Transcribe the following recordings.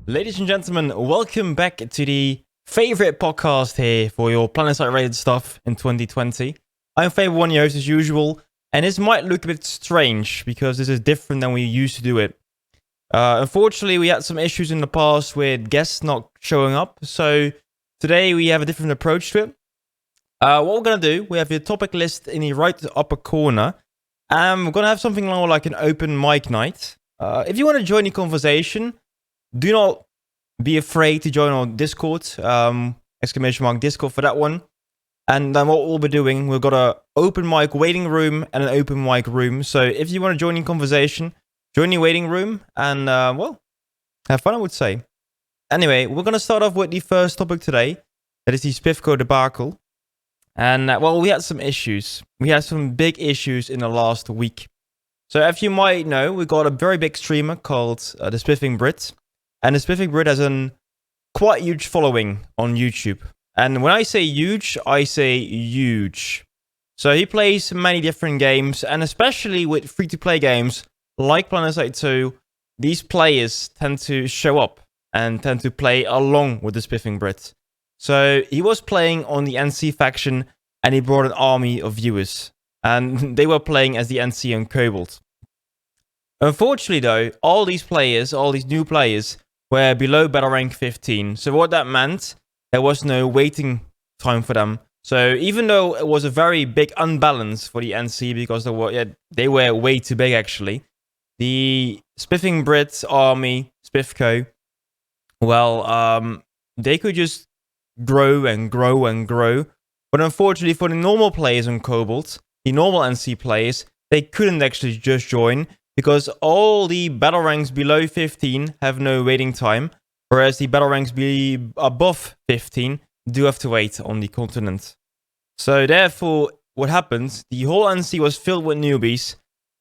Ladies and gentlemen, welcome back to the favorite podcast here for your Planetside related stuff in 2020. I'm Favorite One, your host as usual, and this might look a bit strange because this is different than we used to do it. Unfortunately, we had some issues in the past with guests not showing up, so today we have a different approach to it. What we're going to do, we have the topic list in the right upper corner, and we're going to have something more like an open mic night. If you want to join the conversation, do not be afraid to join our Discord, !Discord for that one. And then what we'll be doing, we've got an open mic waiting room and an open mic room. So if you want to join in conversation, join the waiting room and, well, have fun, I would say. Anyway, we're going to start off with the first topic today. That is the Spiffco Debacle. And, well, we had some issues. We had some big issues in the last week. So as you might know, we got a very big streamer called the SpiffingBrit. And the SpiffingBrit has a quite huge following on YouTube. And when I say huge, I say huge. So he plays many different games, and especially with free-to-play games like Planetside 2, these players tend to show up and tend to play along with the SpiffingBrit. So he was playing on the NC faction, and he brought an army of viewers. And they were playing as the NC on Cobalt. Unfortunately though, all these new players, were below battle rank 15. So what that meant, there was no waiting time for them. So even though it was a very big unbalance for the NC because they were way too big actually, the SpiffingBrit army, Spiffco, well, they could just grow and grow and grow. But unfortunately for the normal players on Cobalt, the normal NC players, they couldn't actually just join because all the battle ranks below 15 have no waiting time. Whereas the battle ranks above 15 do have to wait on the continent. So therefore, what happened, the whole NC was filled with newbies,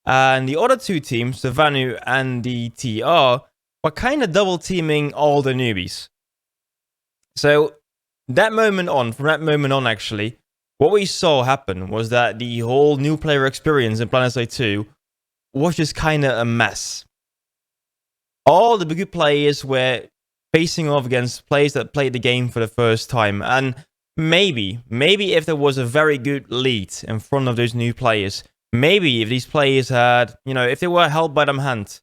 and the other two teams, the Vanu and the TR, were kind of double teaming all the newbies. So from that moment on actually, what we saw happen was that the whole new player experience in Planetside 2 was just kind of a mess. All the good players were facing off against players that played the game for the first time. And maybe if there was a very good lead in front of those new players, maybe if these players had, if they were held by them hand,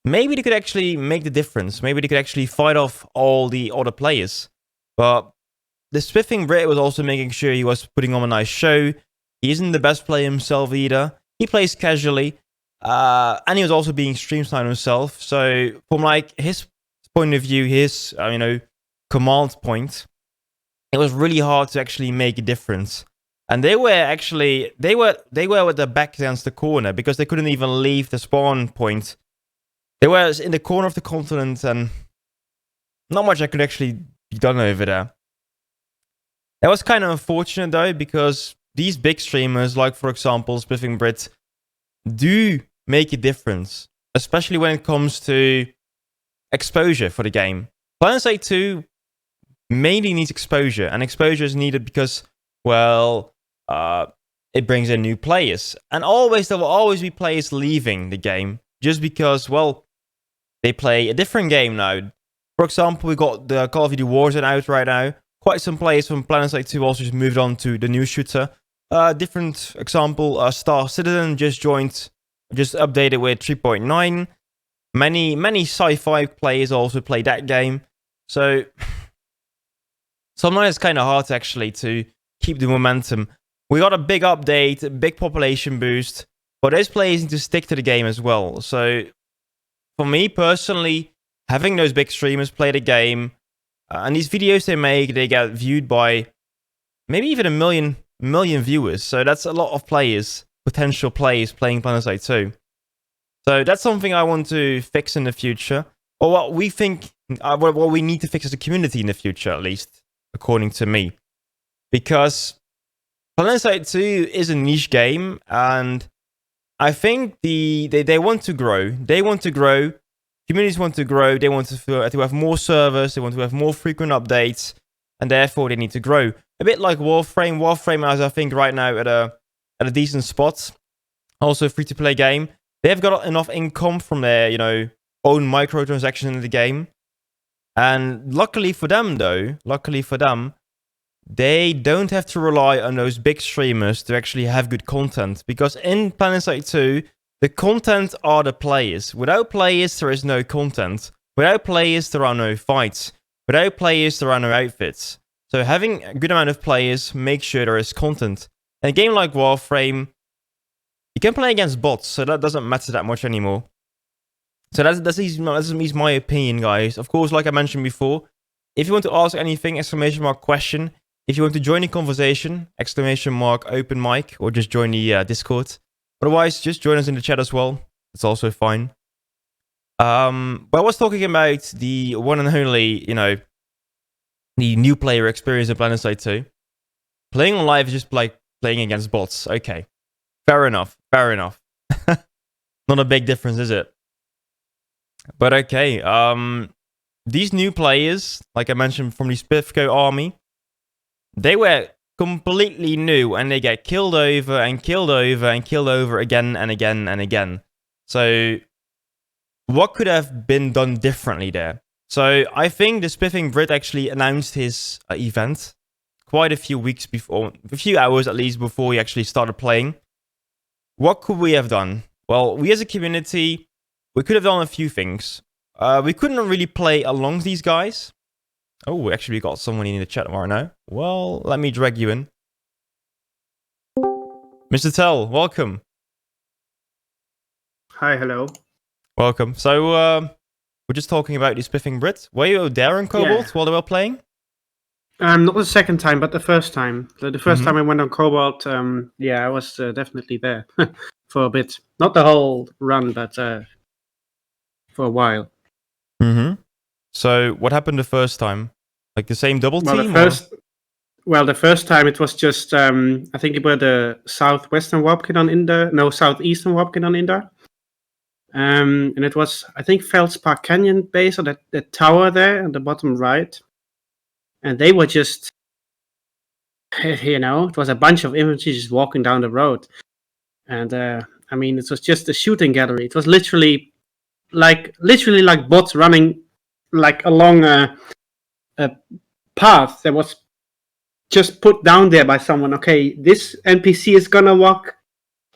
maybe they could actually make the difference. Maybe they could actually fight off all the other players. But the SpiffingBrit was also making sure he was putting on a nice show. He isn't the best player himself either. He plays casually. And he was also being stream sniped himself. So from like his point of view, his command point, it was really hard to actually make a difference. And they were with their back against the corner because they couldn't even leave the spawn point. They were in the corner of the continent, and not much could actually be done over there. That was kind of unfortunate though, because these big streamers, like for example SpiffingBrit, do make a difference, especially when it comes to exposure for the game. Planetside 2 mainly needs exposure, and exposure is needed because, well, it brings in new players. And there will always be players leaving the game just because, well, they play a different game now. For example, we got the Call of Duty Warzone out right now. Quite some players from Planetside 2 also just moved on to the new shooter. Different example, Star Citizen just updated with 3.9. Many sci-fi players also play that game. So sometimes it's kind of hard actually to keep the momentum. We got a big update, a big population boost, but those players need to stick to the game as well. So for me personally, having those big streamers play the game, and these videos they get viewed by maybe even a million viewers. So that's a lot of players, potential players playing Planetside 2. So that's something I want to fix in the future, or what we think, what we need to fix as a community in the future, at least, according to me. Because Planetside 2 is a niche game, and I think they want to grow. They want to grow. Communities want to grow. They want to have more servers. They want to have more frequent updates. and therefore they need to grow. A bit like Warframe. Warframe is, I think, right now at a decent spot. Also a free-to-play game. They've got enough income from their, own microtransactions in the game. And luckily for them, they don't have to rely on those big streamers to actually have good content. Because in Planetside 2, the content are the players. Without players, there is no content. Without players, there are no fights. Without players, there are no outfits. So having a good amount of players makes sure there is content. In a game like Warframe, you can play against bots, so that doesn't matter that much anymore. So that's my opinion, guys. Of course, like I mentioned before, if you want to ask anything, !question. If you want to join the conversation, !OpenMic, or just join the Discord. Otherwise, just join us in the chat as well. It's also fine. But I was talking about the one and only, the new player experience in Planetside 2. Playing on live is just like playing against bots. Okay. Fair enough. Not a big difference, is it? But okay, these new players, like I mentioned from the Spiffco army, they were completely new and they get killed over and killed over and killed over again and again and again. So what could have been done differently there? So I think the SpiffingBrit actually announced his event quite a few weeks before, a few hours at least before he actually started playing. What could we have done? Well, we as a community, we could have done a few things. We couldn't really play along these guys. Oh, we actually got someone in the chat right now. Well, let me drag you in. Mr. Thel, welcome. Hi, hello. Welcome. So, we're just talking about the SpiffingBrit. Were you there in Cobalt while they were playing? Not the second time, but the first time. The first time I went on Cobalt, I was definitely there for a bit. Not the whole run, but for a while. So, what happened the first time? Like the same double team? The first time it was just, I think it was the southwestern Wapkin on Inder. No, southeastern Wapkin on Inder. And it was, I think, Feldspar Canyon base, or that tower there at the bottom right. And they were just, it was a bunch of infantry just walking down the road. And, it was just a shooting gallery. It was literally like bots running like along a path that was just put down there by someone. Okay, this NPC is gonna walk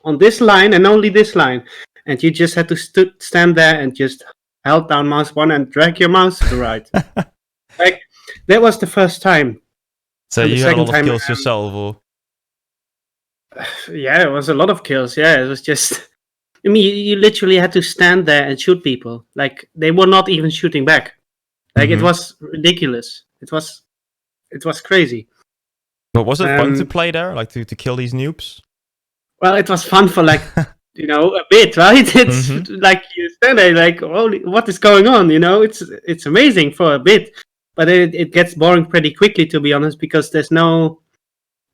on this line and only this line. And you just had to stand there and just hold down mouse 1 and drag your mouse to the right. Like, that was the first time. So you had a lot of kills yourself, or? Yeah, it was a lot of kills. Yeah, it was just... you literally had to stand there and shoot people. Like, they were not even shooting back. Like, it was ridiculous. It was crazy. But was it fun to play there? Like, to kill these noobs? Well, it was fun for, like, a bit, right? It's like, you stand there like, holy, what is going on? It's amazing for a bit. But it gets boring pretty quickly, to be honest, because there's no...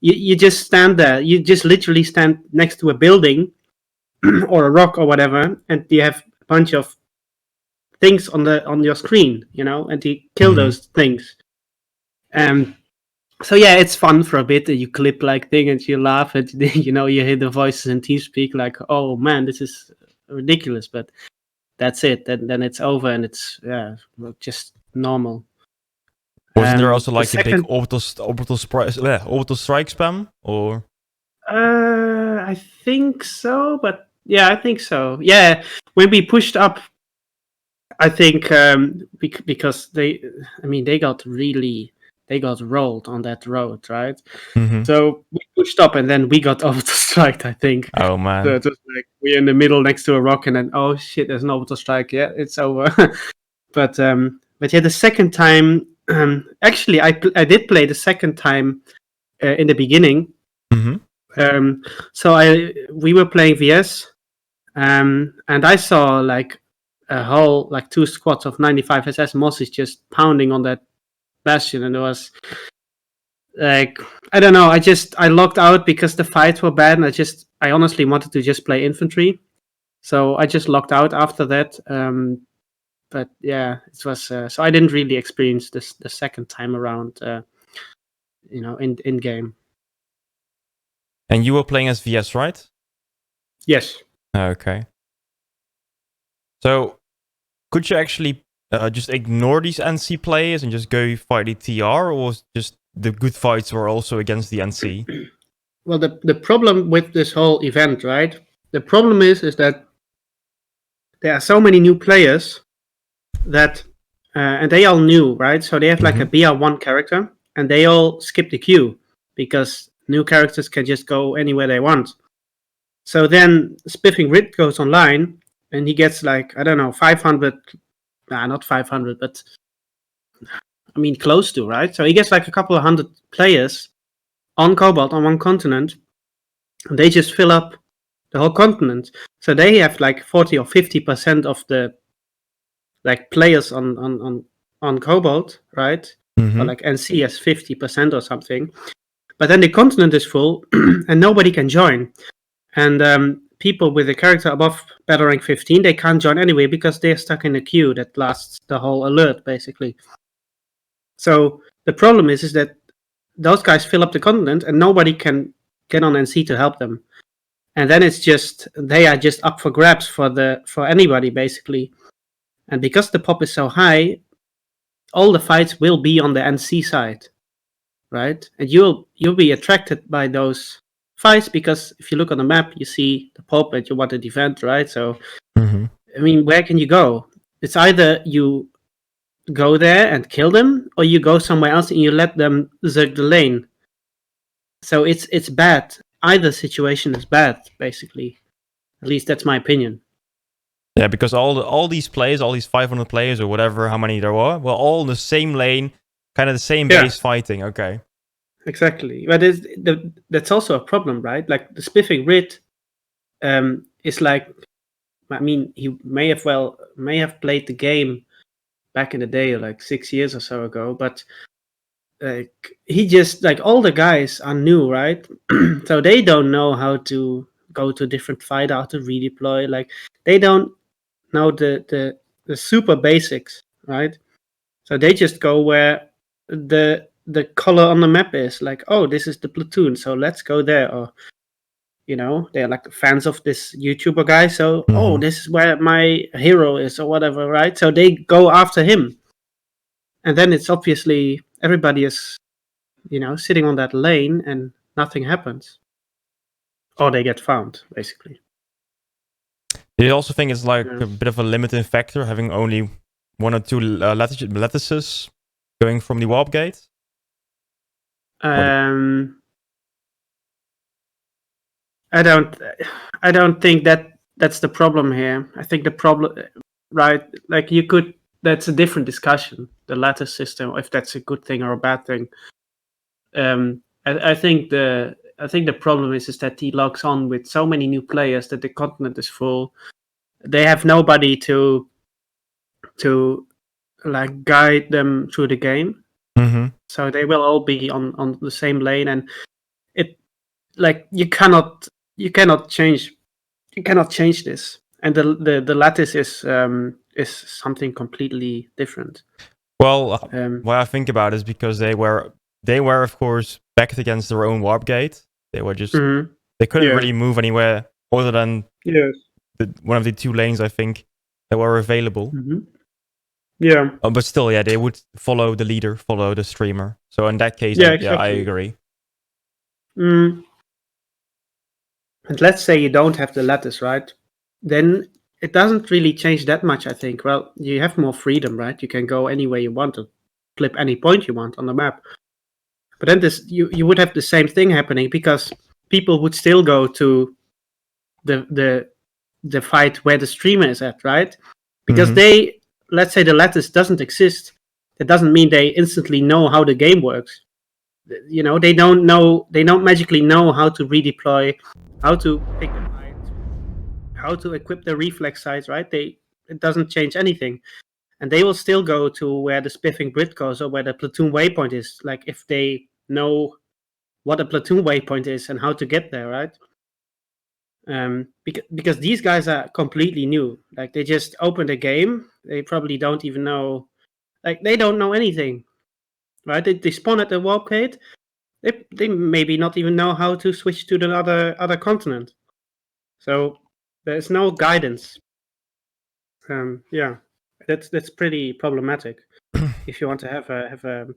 You just stand there. You just literally stand next to a building or a rock or whatever, and you have a bunch of things on your screen, and you kill those things. So yeah, it's fun for a bit. You clip like thing and you laugh and you hear the voices in TeamSpeak like, oh man, this is ridiculous. But that's it. Then it's over and it's just normal. Wasn't there also like a big orbital strike spam, or? I think so, but yeah, I think so. Yeah, when we pushed up, I think because they got rolled on that road, right? So we pushed up and then we got orbital strike, I think. Oh man! So it was like we're in the middle next to a rock, and then oh shit, there's an orbital strike. Yeah, it's over. But yeah, the second time. Actually, I did play the second time in the beginning. So we were playing VS, and I saw like a whole 2 squads of 95 SS Mosses just pounding on that bastion, and it was like, I don't know. I logged out because the fights were bad, and I honestly wanted to just play infantry, so I just logged out after that. But yeah, it was so I didn't really experience this the second time around. in game. And you were playing as VS, right? Yes. Okay. So, could you actually just ignore these NC players and just go fight the TR, or was just the good fights were also against the NC? Well, the problem with this whole event, right? The problem is that there are so many new players that, and they all new, right? So they have like a BR1 character, and they all skip the queue because new characters can just go anywhere they want. So then SpiffingBrit goes online, and he gets like, I don't know, 500, not 500, but I mean close to, right? So he gets like a couple of hundred players on Cobalt on one continent, and they just fill up the whole continent. So they have like 40 or 50% of the like players on Cobalt, right? Or like NC has 50% or something. But then the continent is full and nobody can join. And people with a character above battle rank 15, they can't join anyway because they're stuck in a queue that lasts the whole alert, basically. So the problem is that those guys fill up the continent and nobody can get on NC to help them. And then it's just, they are just up for grabs for anybody, basically. And because the pop is so high, all the fights will be on the NC side, right? And you'll be attracted by those fights because if you look on the map, you see the pop and you want to defend, right? So, I mean, where can you go? It's either you go there and kill them, or you go somewhere else and you let them zerg the lane. So it's bad. Either situation is bad, basically. At least that's my opinion. Yeah, because all these players, all these 500 players or whatever, how many there were all in the same lane, kind of the same base fighting. Okay. Exactly, but that's also a problem, right? Like the SpiffingBrit is like, I mean, he may have played the game back in the day, like 6 years or so ago, but like he just, like, all the guys are new, right? So they don't know how to go to different fight, how to redeploy. Like they don't know the super basics, right? So they just go where the color on the map is, like, oh, this is the platoon, so let's go there. Or they're like fans of this YouTuber guy, so oh, this is where my hero is, or whatever, right? So they go after him, and then it's obviously everybody is sitting on that lane and nothing happens, or they get found, basically. Do you also think it's like a bit of a limiting factor having only one or two lattices going from the warp gate? I don't think that's the problem here. I think the problem, right? Like that's a different discussion. The lattice system, if that's a good thing or a bad thing. I think the problem is that he logs on with so many new players that the continent is full. They have nobody to like guide them through the game. So they will all be on the same lane, and it, like, you cannot change this. And the lattice is something completely different. Well, what I think about it is because they were of course backed against their own warp gate. They were just they couldn't really move anywhere other than one of the two lanes, I think, that were available. Yeah. But still, they would follow the leader, follow the streamer. So in that case, exactly. I agree. And let's say you don't have the lattice, right? Then it doesn't really change that much, I think. Well, you have more freedom, right? You can go anywhere you want to flip any point you want on the map. But then you would have the same thing happening, because people would still go to the fight where the streamer is at, right? Because let's say the lattice doesn't exist. That doesn't mean they instantly know how the game works. They don't magically know how to redeploy, how to pick the fight, how to equip the reflex sights, right? It doesn't change anything. And they will still go to where the SpiffingBrit goes, or where the platoon waypoint is, like, if they know what a platoon waypoint is and how to get there, right? Because these guys are completely new. Like, they just opened a game. They probably don't even know, like, they don't know anything, right? They spawn at the warp gate. they maybe not even know how to switch to the other continent. So there's no guidance. Yeah, that's pretty problematic if you want to have a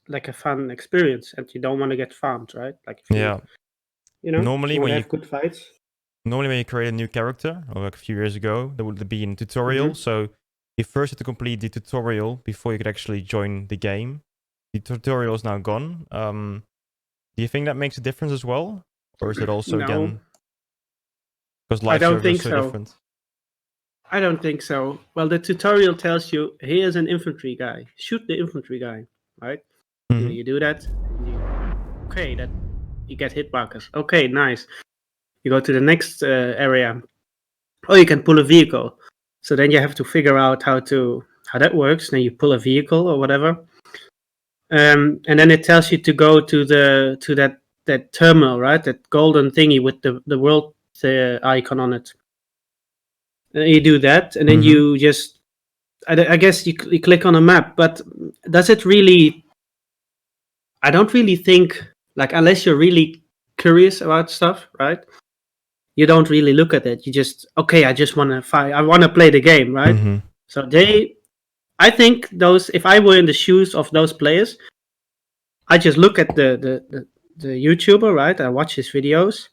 like a fun experience and you don't want to get farmed, right? Like if Yeah. you Normally want when to you have good fights. create a new character, or like a few years ago, there would be a tutorial. Mhm. So you first had to complete the tutorial before you could actually join the game. The tutorial is now gone. Do you think that makes a difference as well? Or is it also, No, again, because I live don't servers are think so so. different? I don't think so. Well, the tutorial tells you here's an infantry guy. Shoot the infantry guy, right? Mhm. You do that. Okay, that you get hit markers. Okay, nice. You go to the next area. Oh, you can pull a vehicle. So then you have to figure out how that works. Then you pull a vehicle or whatever, and then it tells you to go to that terminal, right? That golden thingy with the world icon on it. You do that, and then Mhm. you just I guess you click on a map. But does it really? I don't really think like unless you're really curious about stuff, right? You don't really look at it. You just okay. I just want to fight. I want to play the game, right? Mhm. So I think those. If I were in the shoes of those players, I just look at the YouTuber, right? I watch his videos.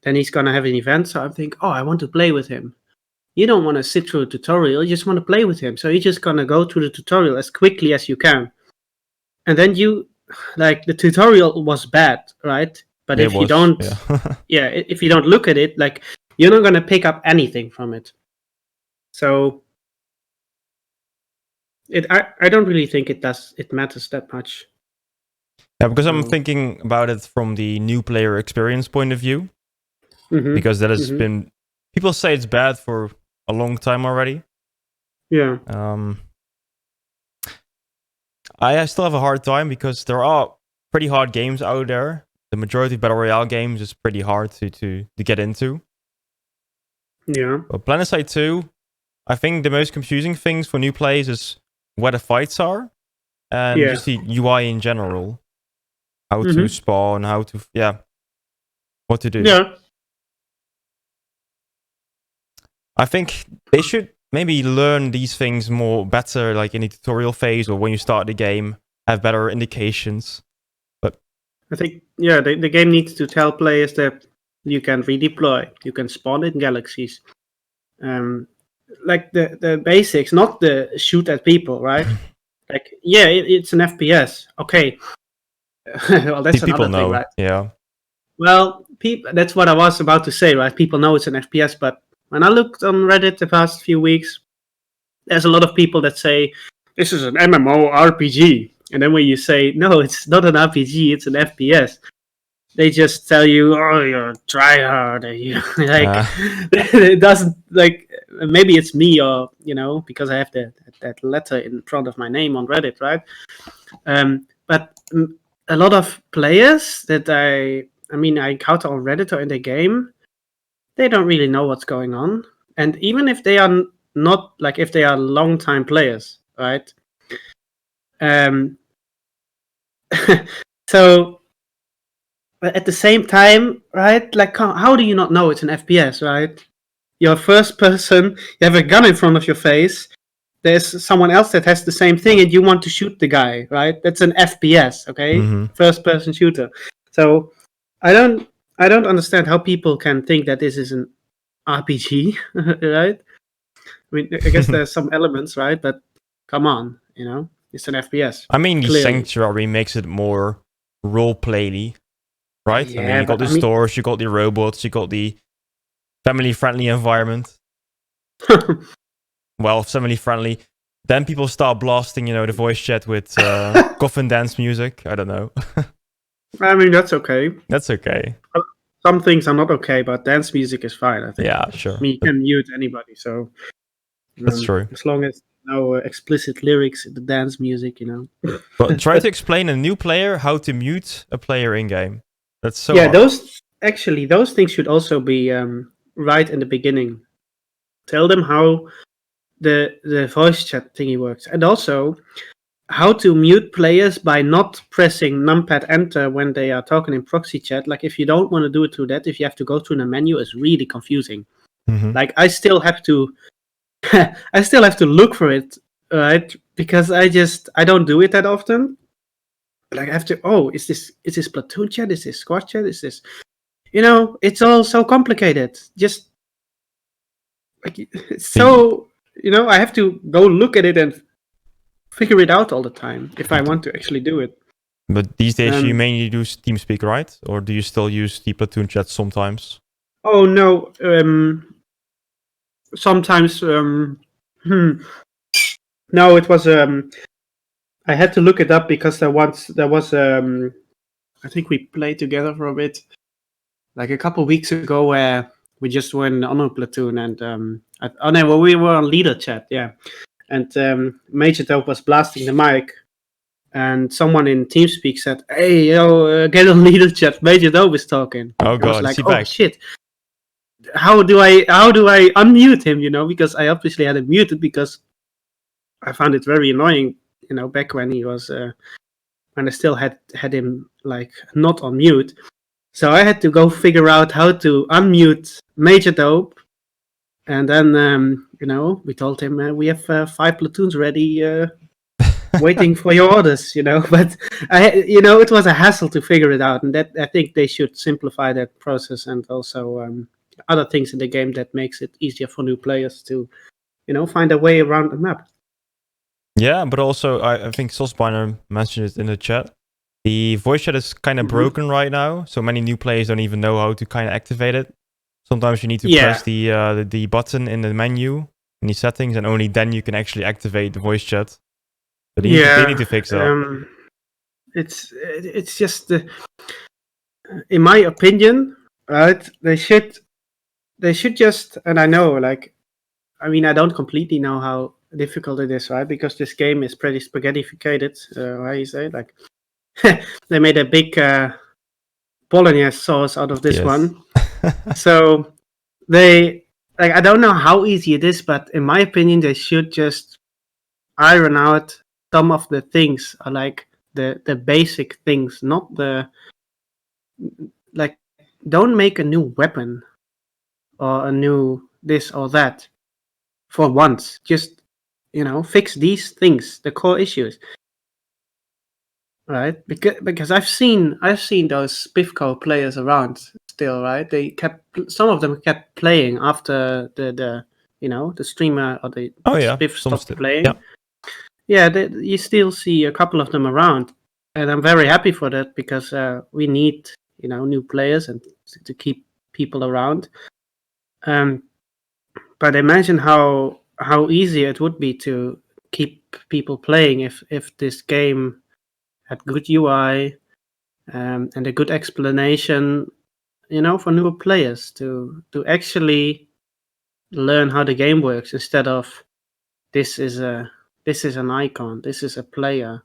Then he's gonna have an event, so I think, oh, I want to play with him. You don't want to sit through a tutorial. You just want to play with him. So you're just gonna go through the tutorial as quickly as you can, and then like the tutorial was bad, right? But It if you was, don't, yeah. yeah, if you don't look at it, like you're not gonna pick up anything from it. So I don't really think it matters that much. Yeah, because I'm So, thinking about it from the new player experience point of view, because that has mhm, been, people say it's bad for a long time already. yeah, I still have a hard time because there are pretty hard games out there. The majority of battle royale games is pretty hard to get into. yeah, But Planetside 2, I think the most confusing things for new players is where the fights are and yeah, just the UI in general. How to mhm, spawn, how to, yeah, what to do. yeah. I think they should maybe learn these things more better, like in the tutorial phase or when you start the game, have better indications. But I think the game needs to tell players that you can redeploy, you can spawn in galaxies, like the basics, not the shoot at people, right? Like yeah, it's an FPS. Okay, well the that's people another thing, know, right? yeah. Well, that's what I was about to say, right? People know it's an FPS, but when I looked on Reddit the past few weeks, there's a lot of people that say this is an MMORPG, and then when you say no, it's not an RPG, it's an FPS, they just tell you, "Oh, you're try hard." You like Uh, it doesn't like maybe it's me or because I have that letter in front of my name on Reddit, right? But a lot of players that I encounter on Reddit or in the game, they don't really know what's going on, and even if they are not like if they are long time players, right? Um, so but at the same time, right? Like, how do you not know it's an FPS, right? You're first person, you have a gun in front of your face, there's someone else that has the same thing, and you want to shoot the guy, right? That's an FPS, okay? mhm. First person shooter. So I don't I don't understand how people can think that this is an RPG, right? I mean, I guess there's some elements, right? But come on, it's an FPS, I mean, the clearly. Sanctuary makes it more role-playly, right? I mean, Yeah, you got but the I mean, stores, you got the robots, you got the family-friendly environment. Well, family-friendly. Then people start blasting, the voice chat with coffin dance music. I don't know. I mean that's okay. That's okay. Some things are not okay, but dance music is fine. I think. Yeah, I sure. mean, you can mute anybody, so That's true. as long as no explicit lyrics in the dance music, But try to explain a new player how to mute a player in-game. That's so Yeah, hard. those things should also be right in the beginning. Tell them how the voice chat thingy works, and also how to mute players by not pressing numpad enter when they are talking in proxy chat. Like if you don't want to do it through that, if you have to go through the menu, it's really confusing. Mm-hmm. Like I still have to look for it, right? Because I don't do it that often. Like I have to, is this platoon chat? Is this squad chat? Is this, it's all so complicated. Just like it's so, I have to go look at it and figure it out all the time if I want to actually do it. But these days you mainly use TeamSpeak, right? Or do you still use the platoon chat sometimes? Oh no, sometimes. No, it was. I had to look it up because there was. I think we played together for a bit, like a couple weeks ago, where we just were in Honor Platoon, and we were on leader chat, yeah, and Major Dope was blasting the mic, and someone in TeamSpeak said, "Hey, get on leader chat. Major Dope is talking." Oh God, I was god, like, is he back? Shit. How do I unmute him? Because I obviously had him muted because I found it very annoying. Back when he was when I still had him like not on mute. So I had to go figure out how to unmute Major Dope, and then we told him we have 5 platoons ready, waiting for your orders. But it was a hassle to figure it out, and that I think they should simplify that process, and also other things in the game that makes it easier for new players to find a way around the map. Yeah, but also I think Saucebinder mentioned it in the chat. The voice chat is kind of broken right now, so many new players don't even know how to kind of activate it. Sometimes you need to press the button in the menu in the settings, and only then you can actually activate the voice chat. But they need to fix that. It's just in my opinion, right? They should just, and I know, like, I mean, I don't completely know how difficult it is, right? Because this game is pretty spaghettificated, how you say, like, they made a big bolognese sauce out of this one. So they, like, I don't know how easy it is, but in my opinion, they should just iron out some of the things, like the basic things, not the, like, don't make a new weapon or a new this or that for once. Just fix these things, the core issues, right? Because I've seen those Spiffco players around still, right? Some of them kept playing after the streamer or the Spiff stopped playing. You still see a couple of them around, and I'm very happy for that because we need new players and to keep people around. But imagine how easy it would be to keep people playing if this game had good UI and a good explanation, for newer players to actually learn how the game works instead of this is an icon, this is a player,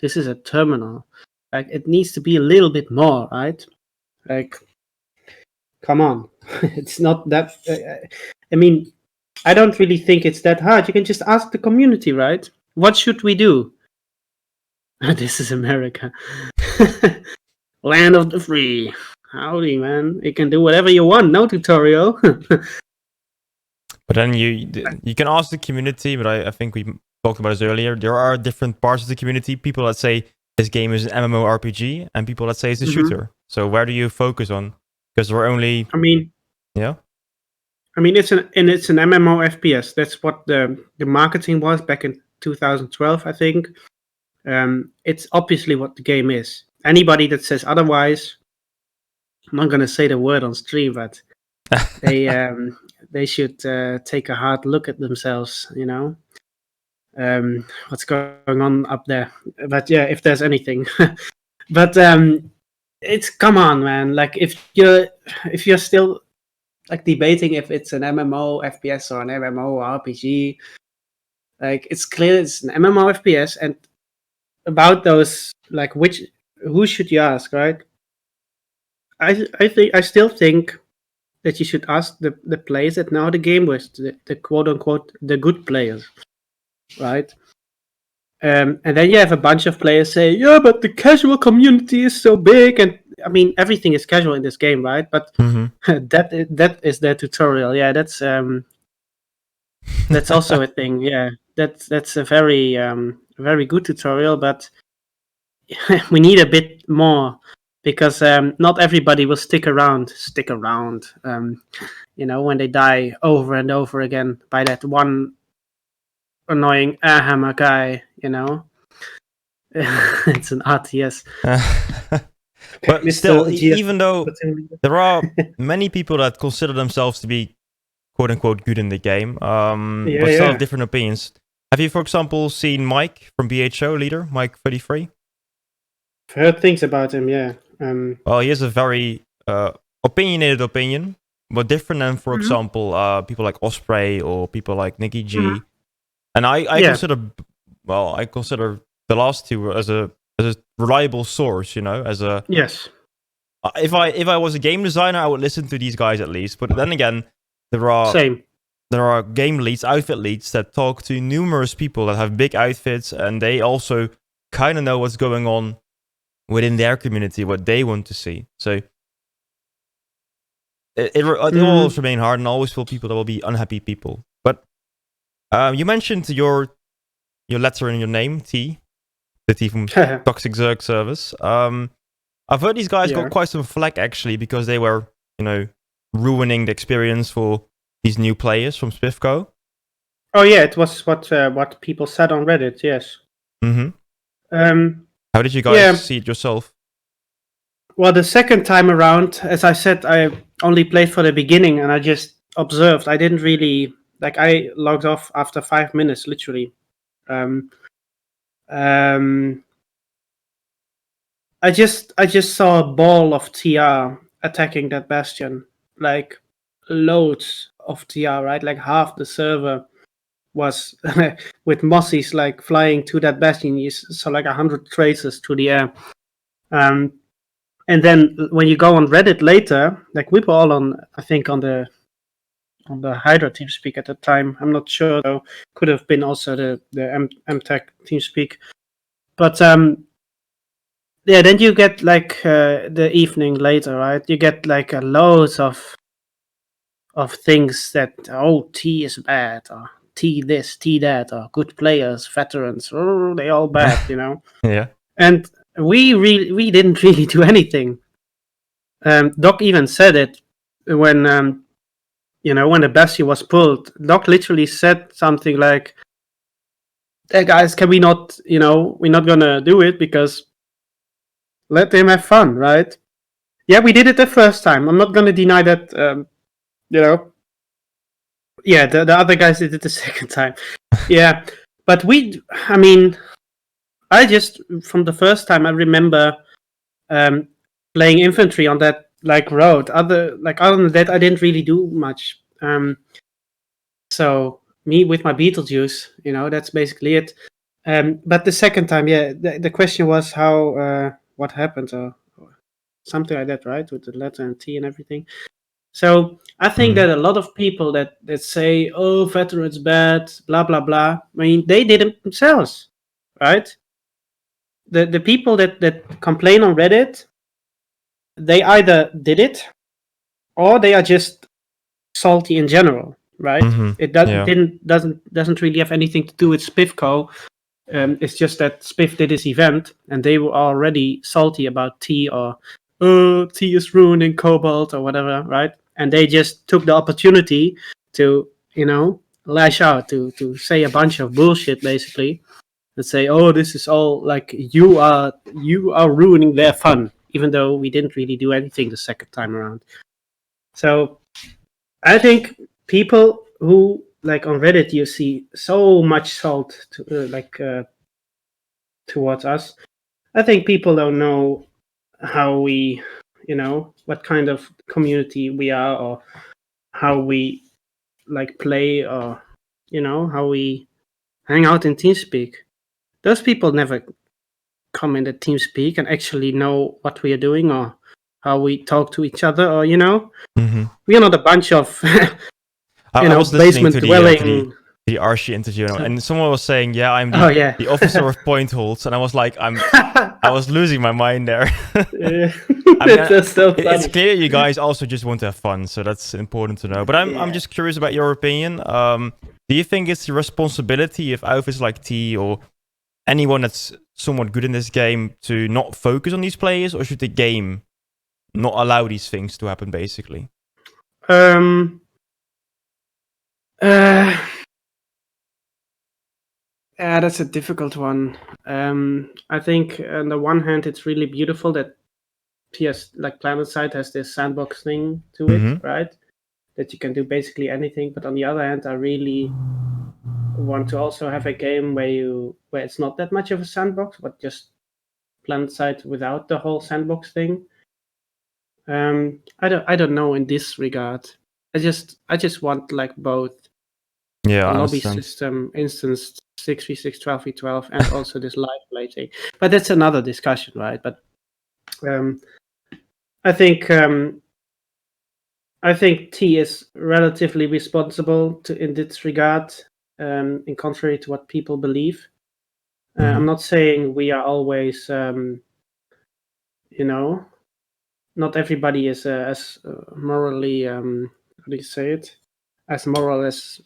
this is a terminal. Like, it needs to be a little bit more, right? Like, come on. It's not that. I mean, I don't really think it's that hard. You can just ask the community, right? What should we do? This is America. Land of the free. Howdy, man. You can do whatever you want. No tutorial. But then you can ask the community, but I think we talked about this earlier. There are different parts of the community. People that say this game is an MMORPG, and people that say it's a shooter. So where do you focus on? Because we're only... Yeah? I mean, it's an MMO FPS. That's what the marketing was back in 2012, I think. It's obviously what the game is. Anybody that says otherwise, I'm not going to say the word on stream, but they should take a hard look at themselves, what's going on up there. But yeah, if there's anything. But it's, come on, man. Like, if you're still like debating if it's an MMO FPS or an MMO RPG, like, it's clear it's an MMO FPS. And about those, like, who should you ask, right? I still think that you should ask the players that know the game works, the quote unquote the good players, right? And then you have a bunch of players say, yeah, but the casual community is so big. And I mean, everything is casual in this game, right? But that is their tutorial. Yeah, that's also a thing. Yeah, that's a very good tutorial, but we need a bit more because not everybody will stick around. When they die over and over again by that one annoying airhammer guy. It's an RTS. But Mr. still, GS even though there are many people that consider themselves to be quote unquote good in the game, but still have different opinions. Have you, for example, seen Mike from BHO leader, Mike 33? I've heard things about him, yeah. Well, he has a very opinionated opinion, but different than, for example, people like Osprey or people like Nicky G. And I consider the last two as a reliable source, as a yes. If I was a game designer, I would listen to these guys at least. But then again, there are game leads, outfit leads that talk to numerous people that have big outfits, and they also kind of know what's going on within their community, what they want to see. So it will always remain hard, and I always feel people that will be unhappy people. But you mentioned your letter in your name, T, the T from Toxic Zerg Service. I've heard these guys got quite some flack actually because they were, ruining the experience for these new players from SpiffCo. Oh yeah, it was what people said on Reddit. Yes. How did you guys see it yourself? Well, the second time around, as I said, I only played for the beginning and I just observed. I didn't really I logged off after 5 minutes, literally. I just saw a ball of TR attacking that bastion, like loads of TR, right? Like half the server was with Mossies like flying to that bastion. You saw like 100 traces through the air. And then when you go on Reddit later, like we were all on the Hydra TeamSpeak at the time. I'm not sure though. Could have been also the MTech TeamSpeak. But yeah, then you get like the evening later, right? You get like loads of things that T is bad, or T this, T that, or good players, veterans, they all bad, Yeah. And we didn't really do anything. Doc even said it when when the Bastion was pulled. Doc literally said something like, "Hey guys, can we not? We're not gonna do it because." Let them have fun, right? Yeah, we did it the first time. I'm not going to deny that, Yeah, the other guys did it the second time. Yeah, but I just, from the first time, I remember playing infantry on that, road. Other than that, I didn't really do much. So, me with my Beetlejuice, that's basically it. But the second time, yeah, the question was how... what happened or something like that, right? With the letter and T and everything. So I think that a lot of people that say, "Oh, veterans bad," blah blah blah. I mean, they did it themselves, right? The people that complain on Reddit, they either did it, or they are just salty in general, right? It doesn't really have anything to do with SpiffCo. It's just that Spiff did this event and they were already salty about T or T is ruining Cobalt or whatever, right? And they just took the opportunity to, lash out, to say a bunch of bullshit basically, and say, "Oh, this is all like you are ruining their fun," even though we didn't really do anything the second time around. So I think people who on Reddit, you see so much salt towards us. I think people don't know how we, what kind of community we are, or how we play, or how we hang out in TeamSpeak. Those people never come in the TeamSpeak and actually know what we are doing or how we talk to each other, or we are not a bunch of I was listening basement to dwelling. the Archie interview, and someone was saying, "Yeah, I'm the, Oh yeah, the officer of point holds," and I was like, I was losing my mind there. I mean, That's so funny. it's clear you guys also just want to have fun, so that's important to know. But I'm just curious about your opinion. Do you think it's the responsibility of outfits like T or anyone that's somewhat good in this game to not focus on these players, or should the game not allow these things to happen, basically? Yeah, that's a difficult one. I think on the one hand, it's really beautiful that like Planetside has this sandbox thing to it, right? That you can do basically anything. But on the other hand, I really want to also have a game where it's not that much of a sandbox, but just Planetside without the whole sandbox thing. I don't know in this regard. I just want like both. Yeah, the lobby system, instance 6v6, 12v12, and also this live play thing. But that's another discussion, right? But I think T is relatively responsible in this regard, in contrary to what people believe. I'm not saying we are always, not everybody is as morally, how do you say it? As moral as,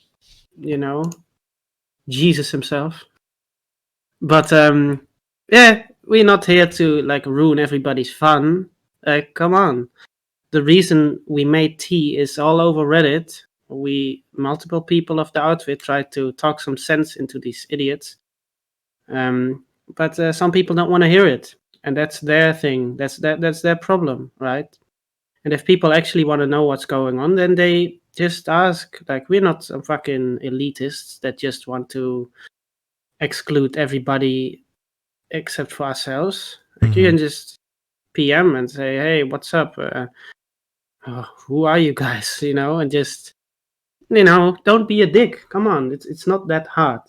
Jesus himself. But yeah, we're not here to like ruin everybody's fun. Come on. The reason we made T is all over Reddit. Multiple people of the outfit tried to talk some sense into these idiots. But some people don't want to hear it, and that's their thing. That's their problem, right? And if people actually want to know what's going on, then they just ask. Like, we're not some fucking elitists that just want to exclude everybody except for ourselves. Like, you can just PM and say, "Hey, what's up? Who are you guys?" And just, don't be a dick. Come on, it's not that hard,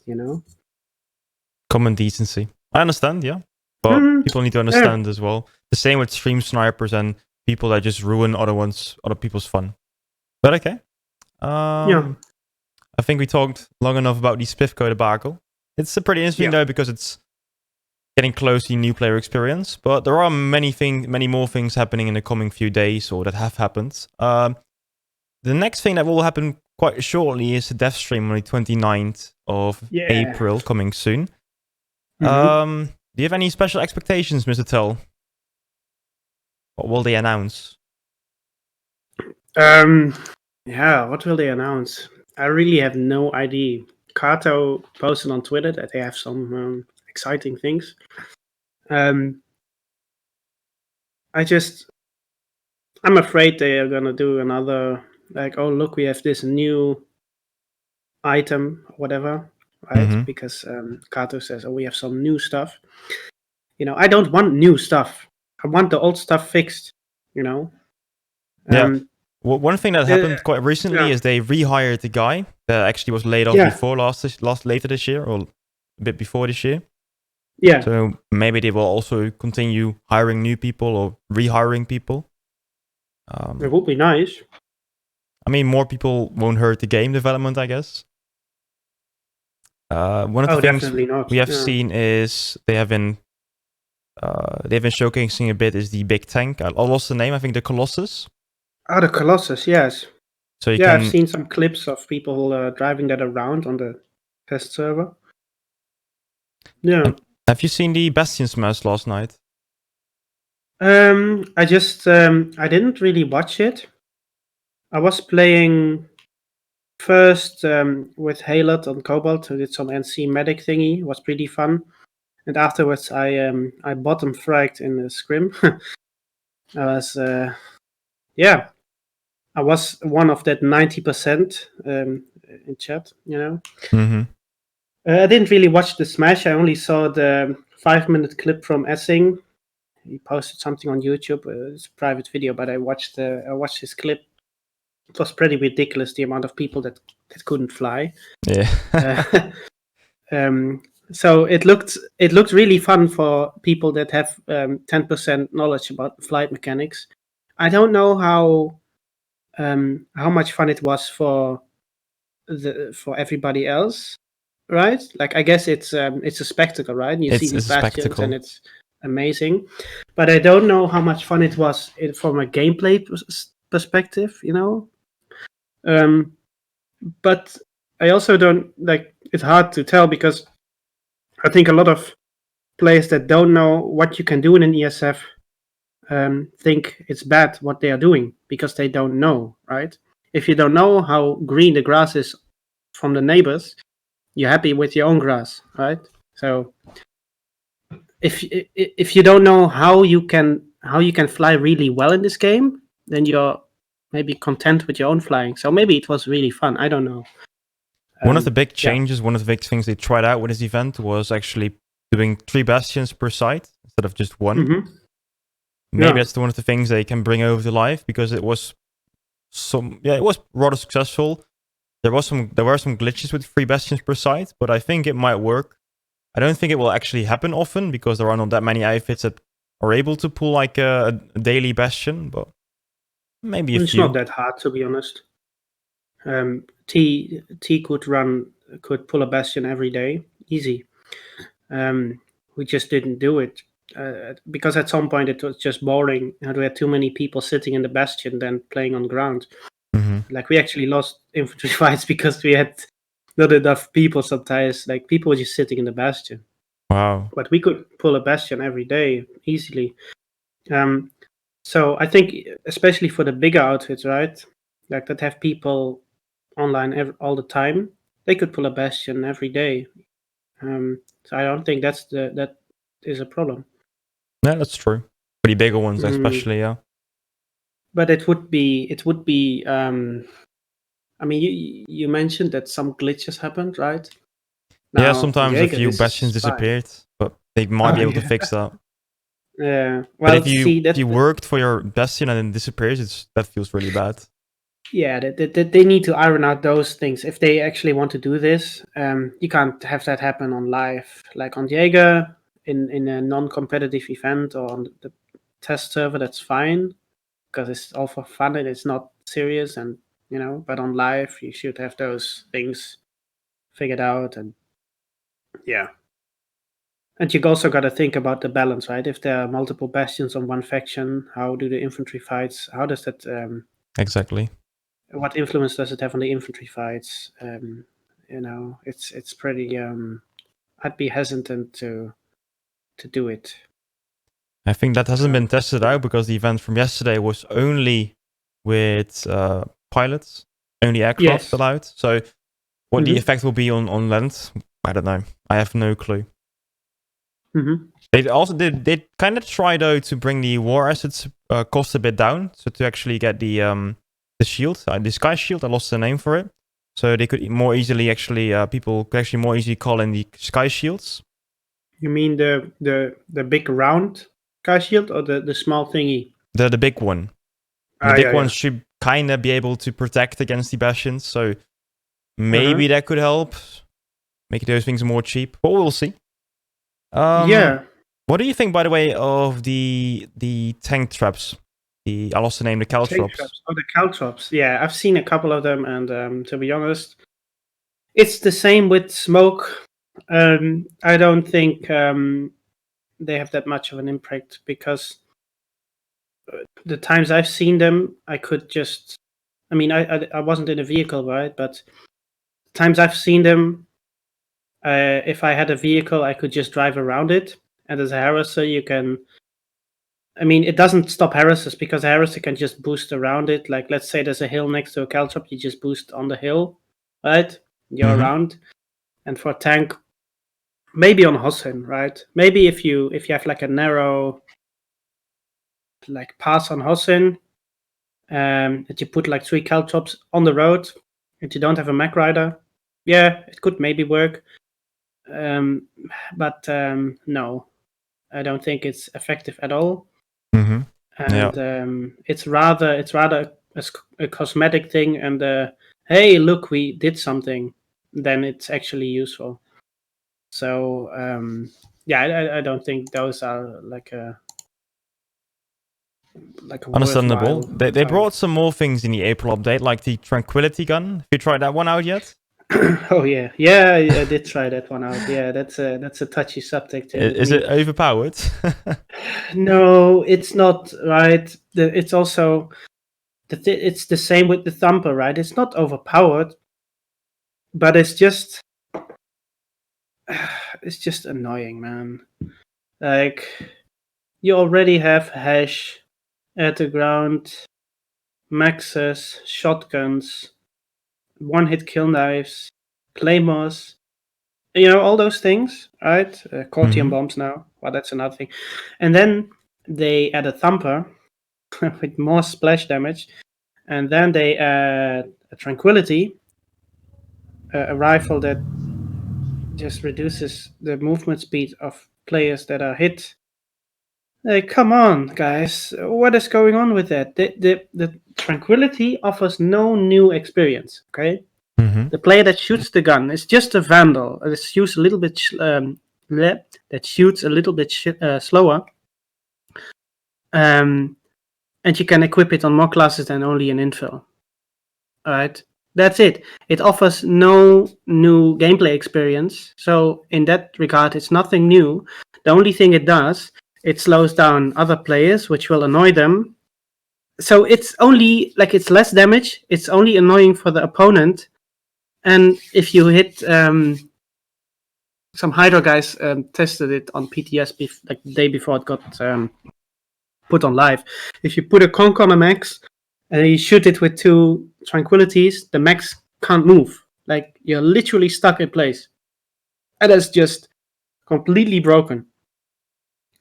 Common decency. I understand, yeah, but people need to understand as well. The same with stream snipers and people that just ruin other people's fun. But okay. I think we talked long enough about the Spiffco debacle. It's pretty interesting though, because it's getting close to the new player experience. But there are many more things happening in the coming few days, or that have happened. The next thing that will happen quite shortly is the dev stream on the 29th of April, coming soon. Do you have any special expectations, Mr. Thel? What will they announce? What will they announce? I really have no idea. Kato posted on Twitter that they have some exciting things. I'm afraid they are gonna do another, like, oh look, we have this new item, whatever, right? Because Kato says, oh, we have some new stuff. I don't want new stuff. I want the old stuff fixed. One thing that happened quite recently is they rehired the guy that actually was laid off later this year, or a bit before this year. Yeah. So maybe they will also continue hiring new people or rehiring people. It would be nice. I mean, more people won't hurt the game development, I guess. One of the things we have seen is they have been showcasing a bit is the big tank. I lost the name. I think the Colossus. Oh, the Colossus, yes. So I've seen some clips of people driving that around on the test server. Yeah. Have you seen the Bastion smash last night? I didn't really watch it. I was playing first with Halot on Cobalt, who did some NC medic thingy. It was pretty fun. And afterwards, I bottom fragged in the scrim. I was one of that 90% in chat, I didn't really watch the smash. I only saw the 5-minute clip from Essing. He posted something on YouTube. It's a private video, but I watched his clip. It was pretty ridiculous, the amount of people that couldn't fly. Yeah. So it looked really fun for people that have 10% knowledge about flight mechanics. I don't know how much fun it was for for everybody else, right? Like, I guess it's a spectacle, right? And you see these It's a bastions spectacle. and it's amazing, but I don't know how much fun it was from a gameplay perspective, you know. But I also don't like. It's hard to tell because I think a lot of players that don't know what you can do in an ESF think it's bad what they are doing because they don't know, right? If you don't know how green the grass is from the neighbors, you're happy with your own grass, right? So if you don't know how you can fly really well in this game, then you're maybe content with your own flying. So maybe it was really fun. I don't know. One of the big Yeah. changes, one of the big things they tried out with this event was actually doing 3 bastions per site instead of just one. Mm-hmm. Maybe Yeah. that's one of the things they can bring over to life because it was it was rather successful. There were some glitches with 3 bastions per site, but I think it might work. I don't think it will actually happen often because there are not that many outfits that are able to pull like a daily bastion, but maybe a It's few. not that hard, to be honest. T could pull a bastion every day, easy. We just didn't do it because at some point it was just boring. And we had too many people sitting in the bastion than playing on the ground. Mm-hmm. Like, we actually lost infantry fights because we had not enough people sometimes. Like, people were just sitting in the bastion. Wow. But we could pull a bastion every day easily. So I think, especially for the bigger outfits, right? Like, that have people online all the time, they could pull a bastion every day. So I don't think that is a problem. Yeah, that's true. For the bigger ones, Mm, especially, yeah. but it would be. I mean, you mentioned that some glitches happened, right? Yeah, Now on sometimes a Jaeger, few this bastions is fine. disappeared, but they might Oh be able to yeah, fix that. yeah. But Well, see if that. you worked for your bastion and then it disappears, that feels really bad. Yeah, they need to iron out those things if they actually want to do this. You can't have that happen on live, like on Jaeger in a non-competitive event or on the test server. That's fine because it's all for fun and it's not serious, and you know. But on live, you should have those things figured out, and yeah. And you also got to think about the balance, right? If there are multiple bastions on one faction, how do the infantry fights? How does that? Exactly. What influence does it have on the infantry fights? You know, it's pretty. I'd be hesitant to do it. I think that hasn't been tested Yeah. out because the event from yesterday was only with pilots, only aircraft Yes. allowed. So what the Mm-hmm. effect will be on land, I don't know. I have no clue. Mm-hmm. They also they kind of try though to bring the war assets cost a bit down, so to actually get the shield, the sky shield. I lost the name for it, so they could more easily actually people could actually more easily call in the sky shields. You mean the big round sky shield or the small thingy? The big one, the Ah, big yeah, one yeah. should kind of be able to protect against the bastions. So Uh-huh. maybe that could help make those things more cheap, but we'll see. Um, Yeah. what do you think, by the way, of the tank traps? I lost the name, the Tank caltrops. traps. Oh, the caltrops. Yeah, I've seen a couple of them, and to be honest, it's the same with smoke. I don't think they have that much of an impact because the times I've seen them, I could just. I mean, I wasn't in a vehicle, right? But times I've seen them, if I had a vehicle, I could just drive around it. And as a harasser, you can. I mean, it doesn't stop harassers because a harasser can just boost around it. Like, let's say there's a hill next to a caltrop, you just boost on the hill, right? You're Mm-hmm. around. And for a tank, maybe on Hossen, right? Maybe if you have like a narrow like pass on Hossen, that you put like 3 caltrops on the road, and you don't have a Mac rider, yeah, it could maybe work. Um, but no, I don't think it's effective at all. Mm-hmm. Yeah. And it's rather a cosmetic thing, and hey, look, we did something, then it's actually useful. So yeah, I don't think those are like like a Understandable. worthwhile They time. brought some more things in the April update, like the Tranquility Gun. Have you tried that one out yet? Oh yeah, I did try that one out. Yeah, that's a touchy subject. Is it overpowered? No, it's not, right. It's also it's the same with the thumper, right? It's not overpowered, but it's just annoying, man. Like, you already have hash at the ground, maxes, shotguns, one-hit kill knives, claymores, all those things, right? Cortium bombs now. Well, that's another thing. And then they add a thumper with more splash damage, and then they add a tranquility, a rifle that just reduces the movement speed of players that are hit. Like, come on, guys, what is going on with that? The tranquility offers no new experience. Okay, the player that shoots the gun is just a vandal. That shoots a little bit slower. And you can equip it on more classes than only an infill. Alright, that's it. It offers no new gameplay experience. So in that regard, it's nothing new. The only thing it does, it slows down other players, which will annoy them. So it's only it's less damage. It's only annoying for the opponent. And if you hit some Hydra guys tested it on PTS the day before it got put on live. If you put a conk on a max and you shoot it with 2 tranquilities, the max can't move. Like, you're literally stuck in place. And that's just completely broken.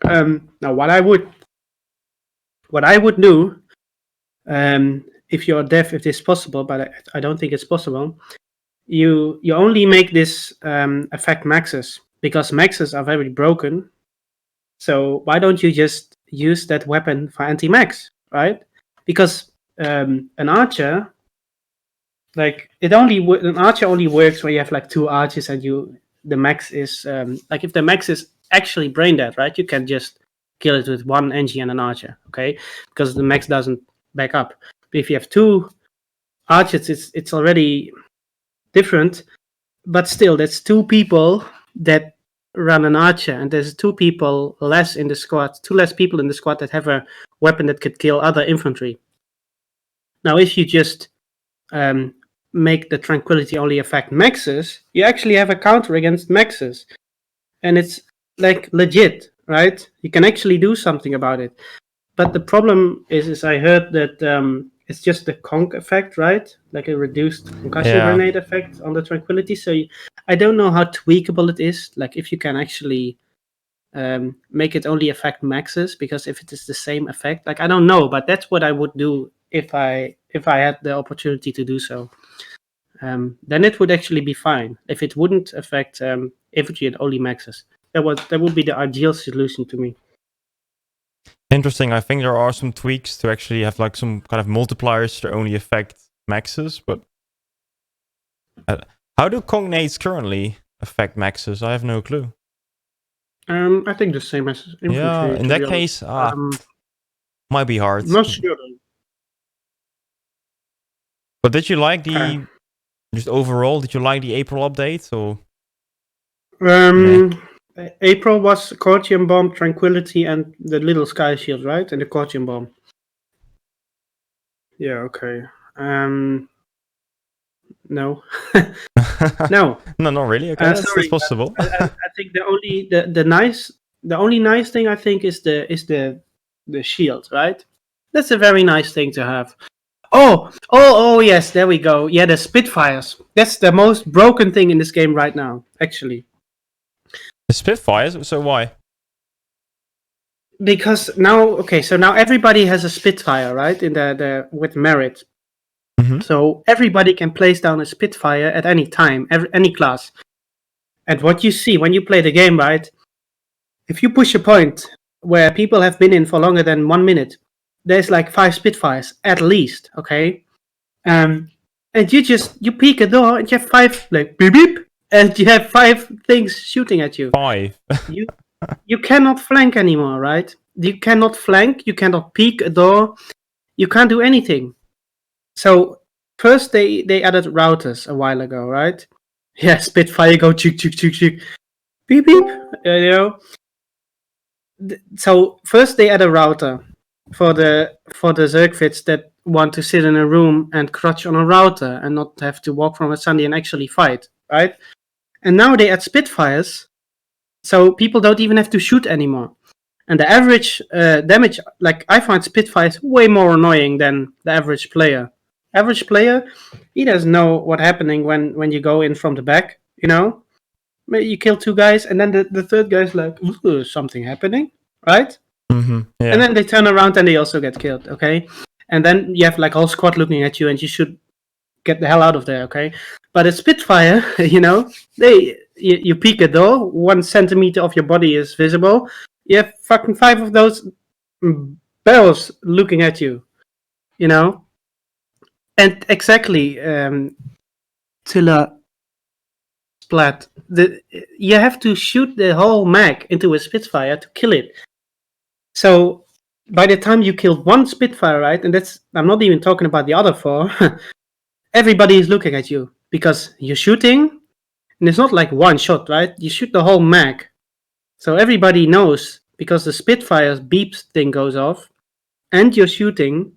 Now, what I would do, if you're deaf, if this is possible, but I don't think it's possible, you only make this affect maxes, because maxes are very broken. So why don't you just use that weapon for anti-max, right? Because an archer, an archer only works when you have 2 archers and the max is if the max is actually brain dead, right? You can just kill it with 1 Engie and an archer, okay? Because the max doesn't back up. But if you have 2 archers, it's already different. But still, that's 2 people that run an archer, and there's 2 people less in the squad, 2 less people in the squad that have a weapon that could kill other infantry. Now, if you just make the tranquility only affect maxes, you actually have a counter against maxes, and it's legit, right? You can actually do something about it. But the problem is I heard that it's just the conk effect, right? Like a reduced concussion grenade effect on the tranquility. So I don't know how tweakable it is. If you can actually make it only affect maxes, because if it is the same effect, I don't know. But that's what I would do if I had the opportunity to do so. Then it would actually be fine. If it wouldn't affect infantry and only maxes, that would be the ideal solution to me. Interesting. I think there are some tweaks to actually have some kind of multipliers to only affect maxes, but how do cognades currently affect maxes? I have no clue. I think the same as infantry. Yeah, in that case, might be hard. Not sure. But did you like just overall? Did you like the April update or? April was Cortium Bomb, Tranquility, and the little Sky Shield, right? And the Cortium Bomb. Yeah, okay. No. No. No, not really. Okay, that's possible. I think the only nice thing I think is the shield, right? That's a very nice thing to have. Oh, yes, there we go. Yeah, the Spitfires. That's the most broken thing in this game right now, actually. The Spitfires? So why? Because now everybody has a Spitfire, right? In the with merit. Mm-hmm. So everybody can place down a Spitfire at any time, any class. And what you see when you play the game, right? If you push a point where people have been in for longer than 1 minute, there's 5 Spitfires at least, okay? And you peek a door and you have 5 beep beep, and you have 5 things shooting at you. 5. you cannot flank anymore, right? You cannot flank, you cannot peek a door, you can't do anything. So first they added routers a while ago, right? Yeah, Spitfire go chuk chuk chuk chuk, beep beep. So first they add a router for the Zergfits that want to sit in a room and crutch on a router and not have to walk from a Sunday and actually fight, right? And now they add Spitfires, so people don't even have to shoot anymore. And the average damage, like I find Spitfires way more annoying than the average player. Average player, he doesn't know what's happening when you go in from the back, You kill 2 guys, and then the third guy's like, ooh, something happening, right? Mm-hmm. Yeah. And then they turn around and they also get killed, okay? And then you have like whole squad looking at you, and you should get the hell out of there, okay? But a Spitfire, you peek a door, 1 centimeter of your body is visible. You have fucking 5 of those barrels looking at you, And exactly, Tilla Splat. You have to shoot the whole mag into a Spitfire to kill it. So by the time you killed 1 Spitfire, right, and I'm not even talking about the other 4, everybody is looking at you because you're shooting, and it's not like 1 shot, right? You shoot the whole mag. So everybody knows because the Spitfire's beeps thing goes off, and you're shooting,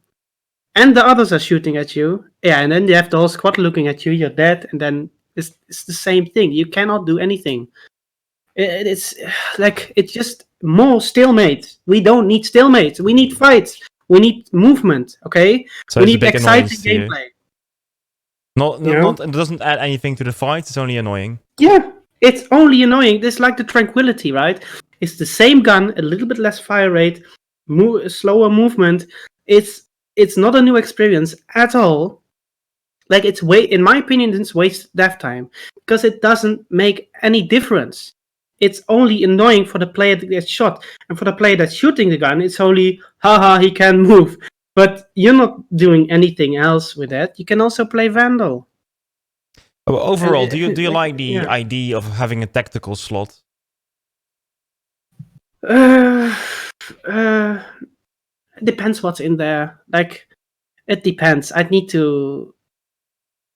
and the others are shooting at you. Yeah, and then you have the whole squad looking at you, you're dead, and then it's the same thing. You cannot do anything. It's like, it's just more stalemate. We don't need stalemate. We need fights. We need movement, okay? So we it's a need big exciting annoyance to you. gameplay. It doesn't add anything to the fight, it's only annoying. Yeah, it's only annoying. It's like the Tranquility, right? It's the same gun, a little bit less fire rate, slower movement. It's not a new experience at all. Like, in my opinion, it's wasted death time because it doesn't make any difference. It's only annoying for the player that gets shot, and for the player that's shooting the gun, it's only haha, he can move. But you're not doing anything else with that. You can also play Vandal. Overall, do you like the idea of having a tactical slot? It depends what's in there. Like, it depends. I'd need to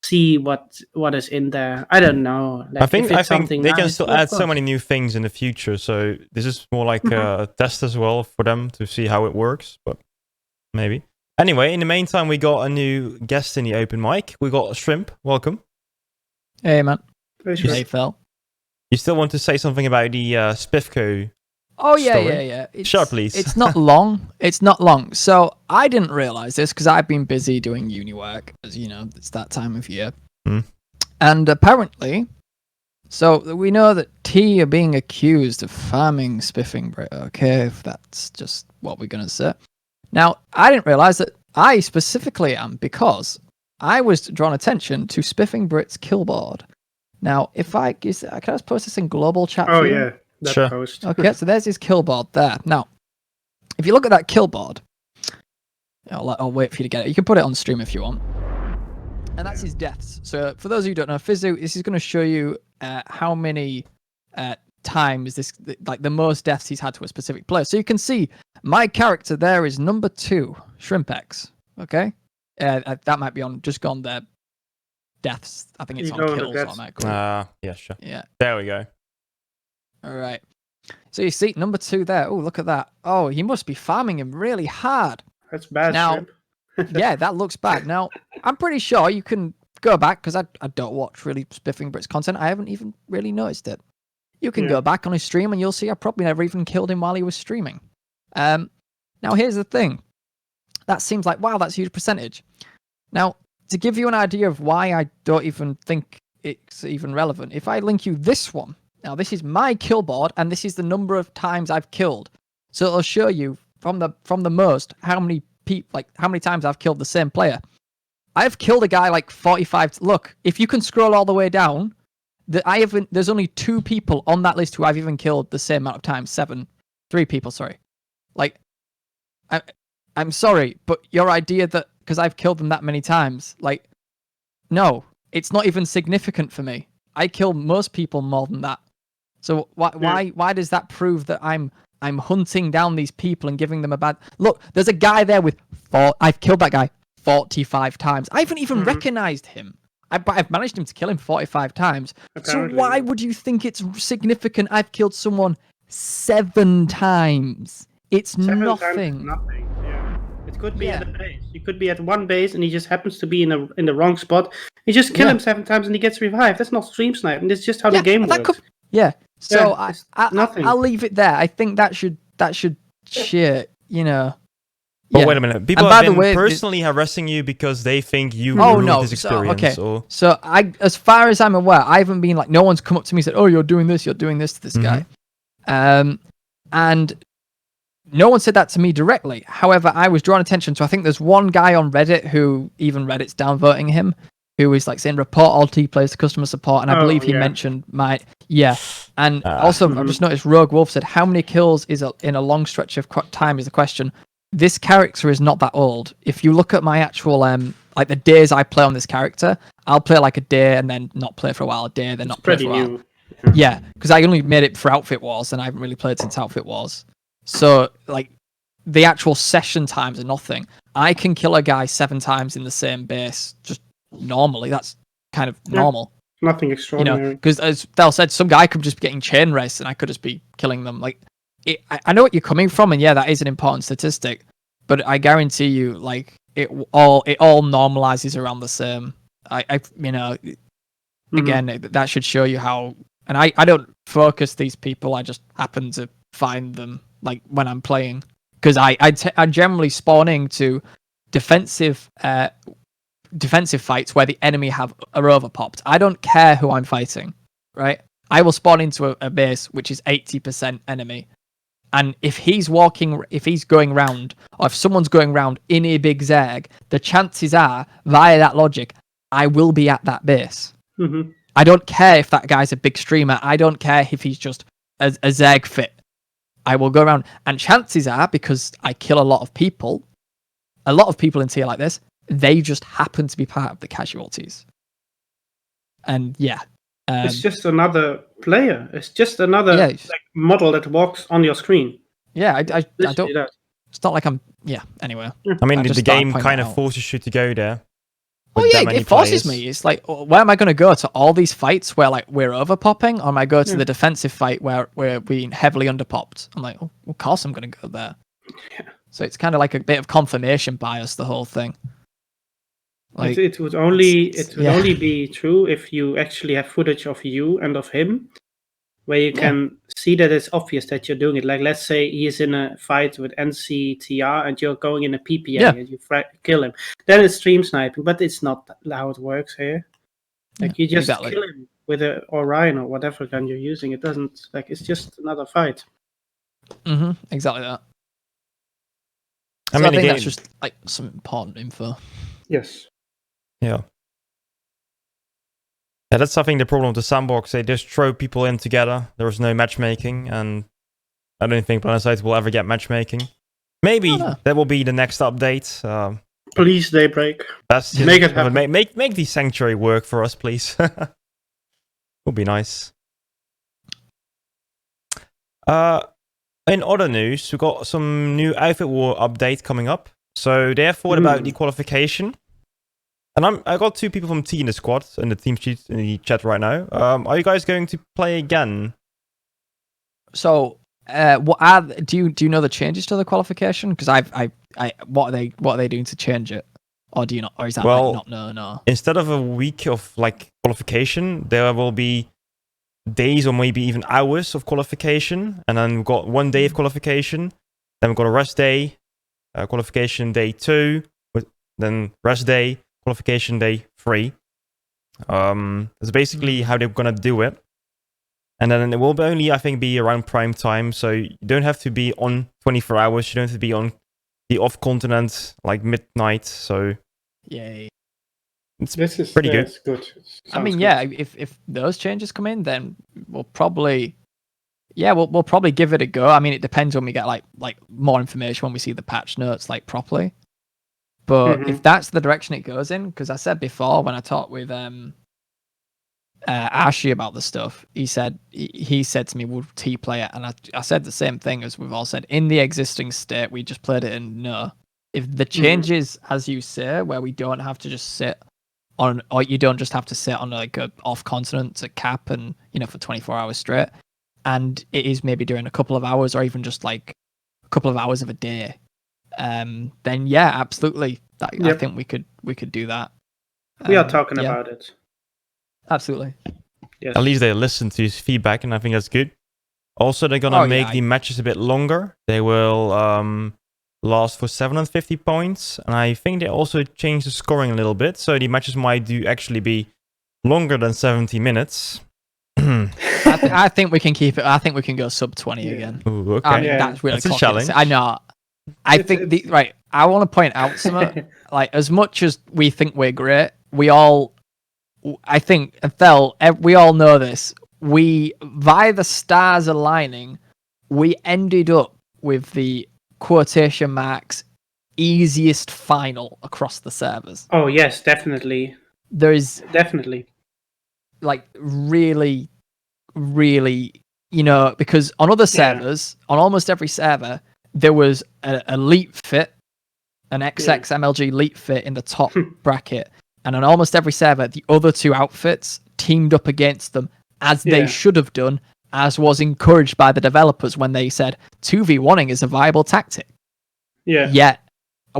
see what is in there. I don't know. Like, I think they can still add so course. many new things in the future. So this is more like a test as well for them to see how it works. But maybe. Anyway, in the meantime, we got a new guest in the open mic. We got Shrimp. Welcome. Hey, man. Hey, Phil. You still want to say something about the Spiffco? Oh, yeah, story? yeah. Sure, please. It's not long. It's not long. So I didn't realize this because I've been busy doing uni work, as you know, it's that time of year. And apparently, so we know that T are being accused of farming SpiffingBrit, okay, if that's just what we're going to say. Now, I didn't realize that I specifically am because I was drawn attention to SpiffingBrit's killboard. Now, can I just post this in global chat for you? Yeah. That Sure. post. Okay, so there's his killboard there. Now, if you look at that killboard, I'll wait for you to get it. You can put it on stream if you want. And that's his deaths. So for those of you who don't know, Fizzu, this is going to show you how many times the most deaths he's had to a specific player. So you can see my character there is number 2, ShrimpeHX. Okay, that might be just gone there. Deaths. I think it's on kills. Yeah, sure. Yeah. There we go. All right. So you see number 2 there. Oh, look at that. Oh, he must be farming him really hard. That's bad. Now, yeah, that looks bad. Now, I'm pretty sure you can go back because I don't watch really SpiffingBrit's content. I haven't even really noticed it. You can go back on his stream and you'll see I probably never even killed him while he was streaming. Now, here's the thing. That seems like, wow, that's a huge percentage. Now, to give you an idea of why I don't even think it's even relevant, if I link you this one, now this is my kill board and this is the number of times I've killed. So it'll show you from the most how many times I've killed the same player. I've killed a guy like 45. Look, if you can scroll all the way down, there's only 2 people on that list who I've even killed the same amount of times. 3 people, sorry. Like, I'm sorry, but your idea that because I've killed them that many times, like, no, it's not even significant for me. I kill most people more than that. So why does that prove that I'm I'm hunting down these people and giving them a bad look. There's a guy there with I've killed that guy 45 times. I haven't even recognized him. But I've managed him to kill him 45 times. Apparently, so why would you think it's significant? I've killed someone 7 times. It's 7 nothing. times nothing. Yeah. It could be at a base. You could be at one base and he just happens to be in the wrong spot. You just kill him 7 times and he gets revived. That's not stream sniping. That's just how the game works. So nothing. I'll leave it there. I think that should cheer, But wait a minute. People have been personally harassing you because they think you ruined this experience. So as far as I'm aware, I haven't been like, no one's come up to me and said, oh, you're doing this to this guy. And no one said that to me directly. However, I was drawn attention to, I think there's one guy on Reddit who even Reddit's downvoting him, who is like saying report all T players to customer support. And I believe he mentioned And also, I've just noticed Rogue Wolf said, how many kills is in a long stretch of time is the question. This character is not that old. If you look at my actual, like the days I play on this character, I'll play like a day and then not play for a while, a day, then not play for a while. New. Yeah, because I only made it for Outfit Wars and I haven't really played since Outfit Wars. So, like, the actual session times are nothing. I can kill a guy 7 times in the same base, just normally. That's kind of normal. Nothing extraordinary. Because as Thel said, some guy could just be getting chain raced and I could just be killing them. Like, I know what you're coming from, and that is an important statistic, but I guarantee you, like, it all normalizes around the same. Again, that should show you how. And I don't focus these people. I just happen to find them like when I'm playing, because I generally spawn into defensive fights where the enemy are overpopped. I don't care who I'm fighting, right? I will spawn into a base which is 80% enemy. And if he's going round, or if someone's going round in a big Zerg, the chances are, via that logic, I will be at that base. Mm-hmm. I don't care if that guy's a big streamer. I don't care if he's just a Zerg fit. I will go around. And chances are, because I kill a lot of people in tier like this, they just happen to be part of the casualties. And it's just another player. It's just another model that walks on your screen. Yeah, I don't. It's not like I'm. Yeah. Anyway. I mean, the game kind of forces you to go there. Oh yeah, it forces me. It's like, where am I going to go to all these fights where like we're overpopping, or am I go to the defensive fight where we're being heavily underpopped? I'm like, oh, of course I'm going to go there. Yeah. So it's kind of like a bit of confirmation bias, the whole thing. Like, it would only be true if you actually have footage of you and of him, where you can see that it's obvious that you're doing it. Like, let's say he's in a fight with NCTR and you're going in a PPA and you kill him. Then it's stream sniping, but it's not how it works here. Like, you just kill him with an Orion or whatever gun you're using. It doesn't, like, it's just another fight. Mm-hmm, exactly that. I think that's just like some important info. Yes. Yeah. Yeah, that's I think the problem with the sandbox. They just throw people in together. There is no matchmaking, and I don't think Planetside will ever get matchmaking. Maybe that will be the next update. Please, Daybreak. Make it happen. Make the sanctuary work for us, please. Would be nice. In other news, we got some new Outfit War update coming up. So they have thought about the qualification. And I got 2 people from T in the squad, in the team sheet, in the chat right now. Are you guys going to play again? So, do you know the changes to the qualification? Because what are they doing to change it? Or do you not? Or is that not? No. Instead of a week of like qualification, there will be days or maybe even hours of qualification, and then we've got 1 day of qualification. Then we've got a rest day, qualification day 2, then rest day, qualification day 3. That's basically how they're gonna do it. And then it will only, I think, be around prime time, so you don't have to be on 24 hours, you don't have to be on the off continent like midnight, so yay. This is pretty good. It's good. I mean, if those changes come in, then we'll probably we'll probably give it a go. I mean, it depends when we get like more information, when we see the patch notes like properly. But if that's the direction it goes in, because I said before when I talked with Ashi about the stuff, he said to me, "Would T play it?" And I said the same thing as we've all said. In the existing state, we just played it in no. If the changes, as you say, where we don't have to just sit on, or you don't just have to sit on like a off continent to cap and for 24 hours straight, and it is maybe during a couple of hours or even just like a couple of hours of a day, then yeah, absolutely. I think we could do that. We are talking about it. Absolutely. Yes. At least they listen to his feedback, and I think that's good. Also, they're gonna make the matches a bit longer. They will last for 750 points, and I think they also changed the scoring a little bit, so the matches might actually be longer than 70 minutes. I think we can keep it. I think we can go sub 20 again. Ooh, okay. That's really a challenge. I know. I think right. I want to point out something. Like, as much as we think we're great, I think, Thel, we all know this. Via the stars aligning, we ended up with the quotation marks easiest final across the servers. Oh yes, definitely. There's definitely like really, because on other servers, on almost every server, there was an elite fit, an XX MLG elite fit in the top bracket. And on almost every server, the other two outfits teamed up against them as they should have done, as was encouraged by the developers when they said 2v1ing is a viable tactic. Yeah. Yet,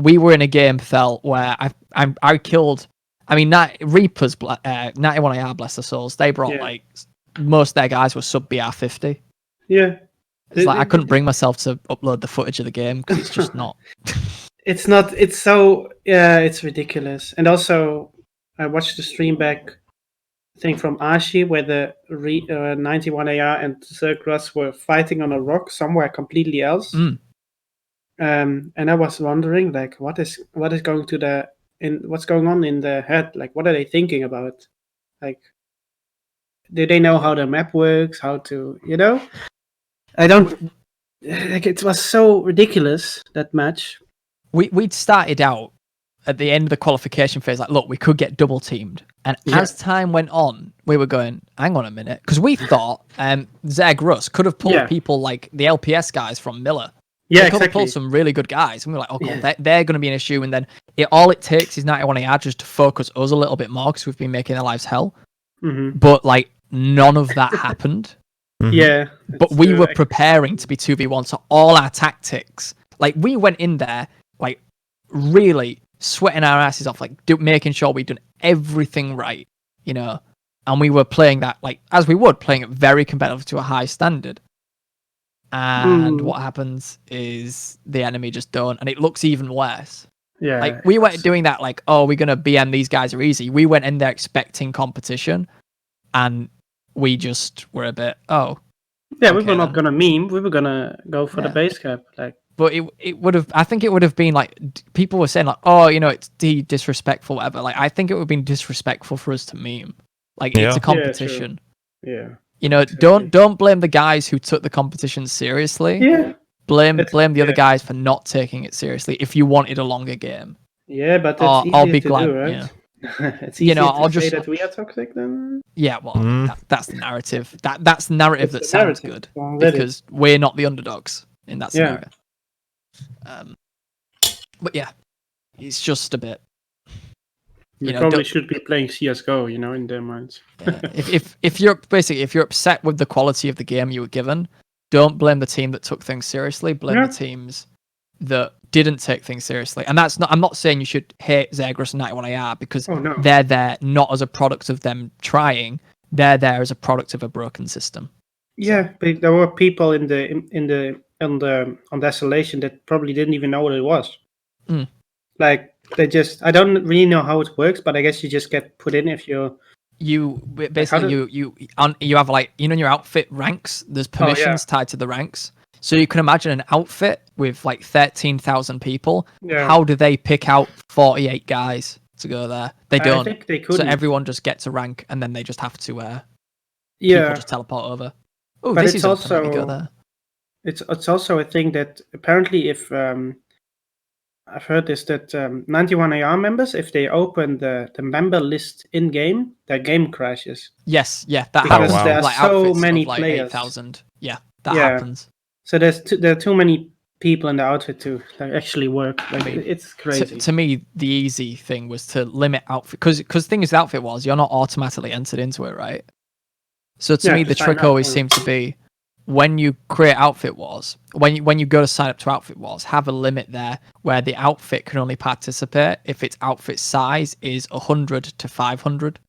we were in a game, Thel, where I killed... I mean, Reapers, 91AR, bless their souls, they brought, like, most of their guys were sub BR50. Yeah. It's like, I couldn't bring myself to upload the footage of the game, because it's just not... It's not. It's so. Yeah, it's ridiculous. And also, I watched the stream back thing from Ashi where the 91AR and Zergras were fighting on a rock somewhere completely else. And I was wondering, like, what is going to what's going on in their head? Like, what are they thinking about? Like, do they know how the map works? How to, I don't. Like, it was so ridiculous, that match. We'd started out at the end of the qualification phase, like, look, we could get double teamed. And as time went on, we were going, hang on a minute. Because we thought Zeg Russ could have pulled people like the LPS guys from Miller. Yeah, they could have pulled some really good guys. And we were like, okay, they're going to be an issue. And then all it takes is 91AR just to focus us a little bit more because we've been making their lives hell. But, like, none of that happened. Yeah. But we were preparing to be 2v1. So all our tactics, like, we went in there, like, really sweating our asses off, like, making sure we'd done everything right, and we were playing that, like, as we would, playing it very competitive to a high standard. And what happens is the enemy just don't, and it looks even worse. Yeah. Like, we weren't doing that, like, oh, we're going to BM, these guys are easy. We went in there expecting competition, and we just were a bit, yeah, we were not going to meme. We were going to go for the base cap, like. But it would have, I think it would have been like, people were saying like, oh, it's disrespectful, whatever. Like, I think it would have been disrespectful for us to meme. Like, it's a competition. Yeah. Don't blame the guys who took the competition seriously. Yeah. Blame the other guys for not taking it seriously if you wanted a longer game. Yeah, but that's easier I'll be to glad, do, right? yeah. It's easier I'll to just say that we are toxic then. Yeah, well, that's the narrative. That's the narrative that sounds good because we're not the underdogs in that scenario. But yeah, it's just a bit. You probably should be playing CS:GO, in their minds. Yeah. If you're upset with the quality of the game you were given, don't blame the team that took things seriously. Blame the teams that didn't take things seriously. And that's not. I'm not saying you should hate Zagras and 91AR because they're there not as a product of them trying. They're there as a product of a broken system. Yeah, but there were people on Desolation that probably didn't even know what it was. Like, I don't really know how it works, but I guess you just get put in if you basically you have, like, in your outfit ranks, there's permissions tied to the ranks. So you can imagine an outfit with like 13,000 people. Yeah. How do they pick out 48 guys to go there? They don't. I think they couldn't. So everyone just gets a rank and then they just have to people just teleport over. Oh, this is also, let me go there. It's also a thing that apparently if I've heard this that 91 AR members, if they open the member list in game, their game crashes. Yes, yeah, that Because happens. there are Like so outfits many of like players. 8,000. Yeah, that Yeah. happens. So there are too many people in the outfit to like, actually work. Like it's crazy. To me, the easy thing was to limit outfit because the thing is, the outfit wars, you're not automatically entered into it, right? So to me, the trick always seems to be when you create outfit wars, when you go to sign up to outfit wars, have a limit there where the outfit can only participate if its outfit size is 100 to 500.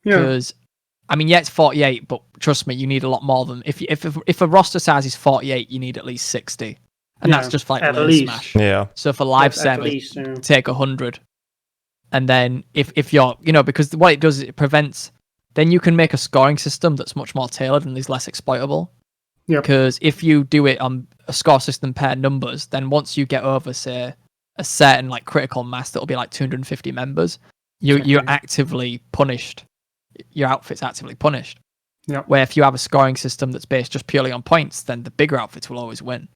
Because I mean, yeah, it's 48, but trust me, you need a lot more than if a roster size is 48, you need at least 60, and that's just for like lane smash. Yeah. So for live servers, take 100, and then if you're because what it does is it prevents. Then you can make a scoring system that's much more tailored and is less exploitable. Yeah. Because if you do it on a score system per numbers, then once you get over, say, a certain like critical mass that'll be like 250 members, you're actively punished. Your outfit's actively punished. Yeah. Where if you have a scoring system that's based just purely on points, then the bigger outfits will always win.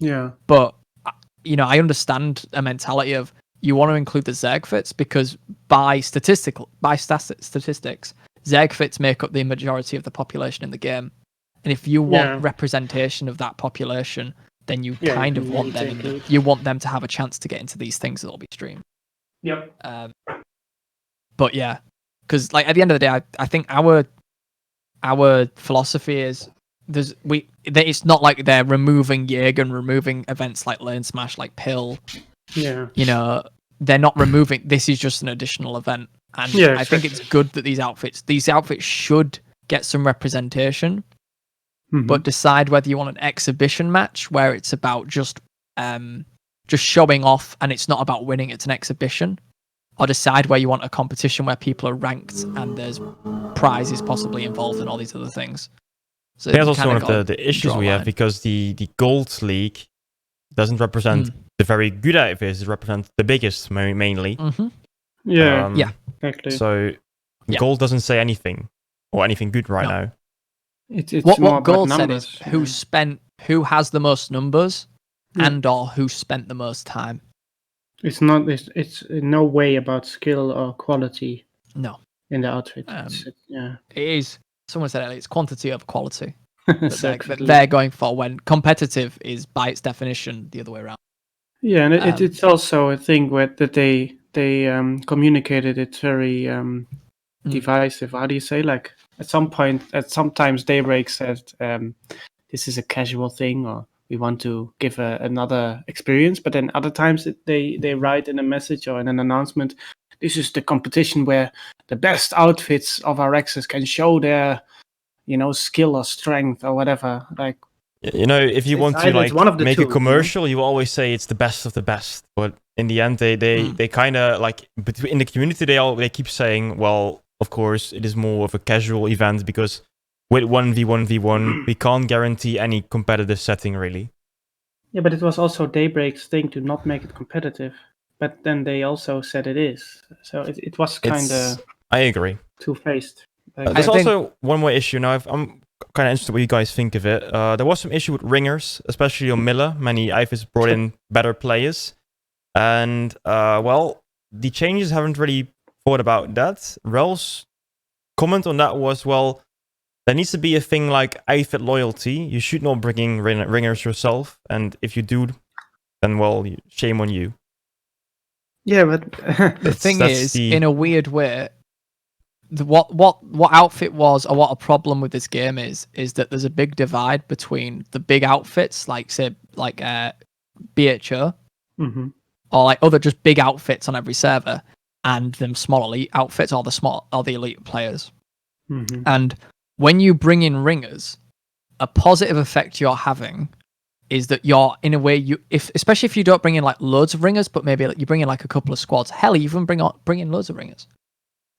Yeah. But I understand a mentality of you want to include the Zergfits because by statistics, Zergfits make up the majority of the population in the game, and if you want representation of that population, then you kind of want them. You want them to have a chance to get into these things that'll be streamed. Yep. But yeah, because like at the end of the day, I think our philosophy is it's not like they're removing Jaeger and removing events like Lane Smash, like Pill. Yeah. They're not removing. This is just an additional event. And I think it's good that these outfits should get some representation, but decide whether you want an exhibition match where it's about just showing off and it's not about winning, it's an exhibition, or decide where you want a competition where people are ranked and there's prizes possibly involved and all these other things. So that's also one of the issues we have because the Gold League doesn't represent the very good outfits, it represents the biggest mainly. Yeah. Exactly. So Gold doesn't say anything or anything good now. It's what Gold said is who has the most numbers and or who spent the most time. It's not. It's in no way about skill or quality. No. In the outfit. It is. Someone said earlier, it's quantity over quality. that they're going for when competitive is by its definition the other way around. Yeah, and it's also a thing that they communicated it very divisive. How do you say? Like sometimes Daybreak said this is a casual thing, or we want to give another experience. But then other times they write in a message or in an announcement, this is the competition where the best outfits of our X's can show their, skill or strength or whatever. Like, if you want to make a commercial, you always say it's the best of the best. But in the end, they kind of like in the community they keep saying, well, of course it is more of a casual event because with 1v1v1 we can't guarantee any competitive setting really. Yeah, but it was also Daybreak's thing to not make it competitive. But then they also said it is. So it was kind of. I agree. Two-faced. There's also one more issue now. I'm kind of interested what you guys think of it. There was some issue with ringers, especially on Miller. Many IFs brought in better players. And, the changes haven't really thought about that. Rel's comment on that was, well, there needs to be a thing like IFIT loyalty. You should not bring in ringers yourself. And if you do, then, well, shame on you. Yeah, but the thing is, in a weird way, what outfit was, or what a problem with this game is that there's a big divide between the big outfits, like say, like BHO, or like other just big outfits on every server, and them small elite outfits, or the elite players. And when you bring in ringers, a positive effect you're having is that you're in a way especially if you don't bring in like loads of ringers, but maybe like you bring in like a couple of squads. Hell, you even bring in loads of ringers.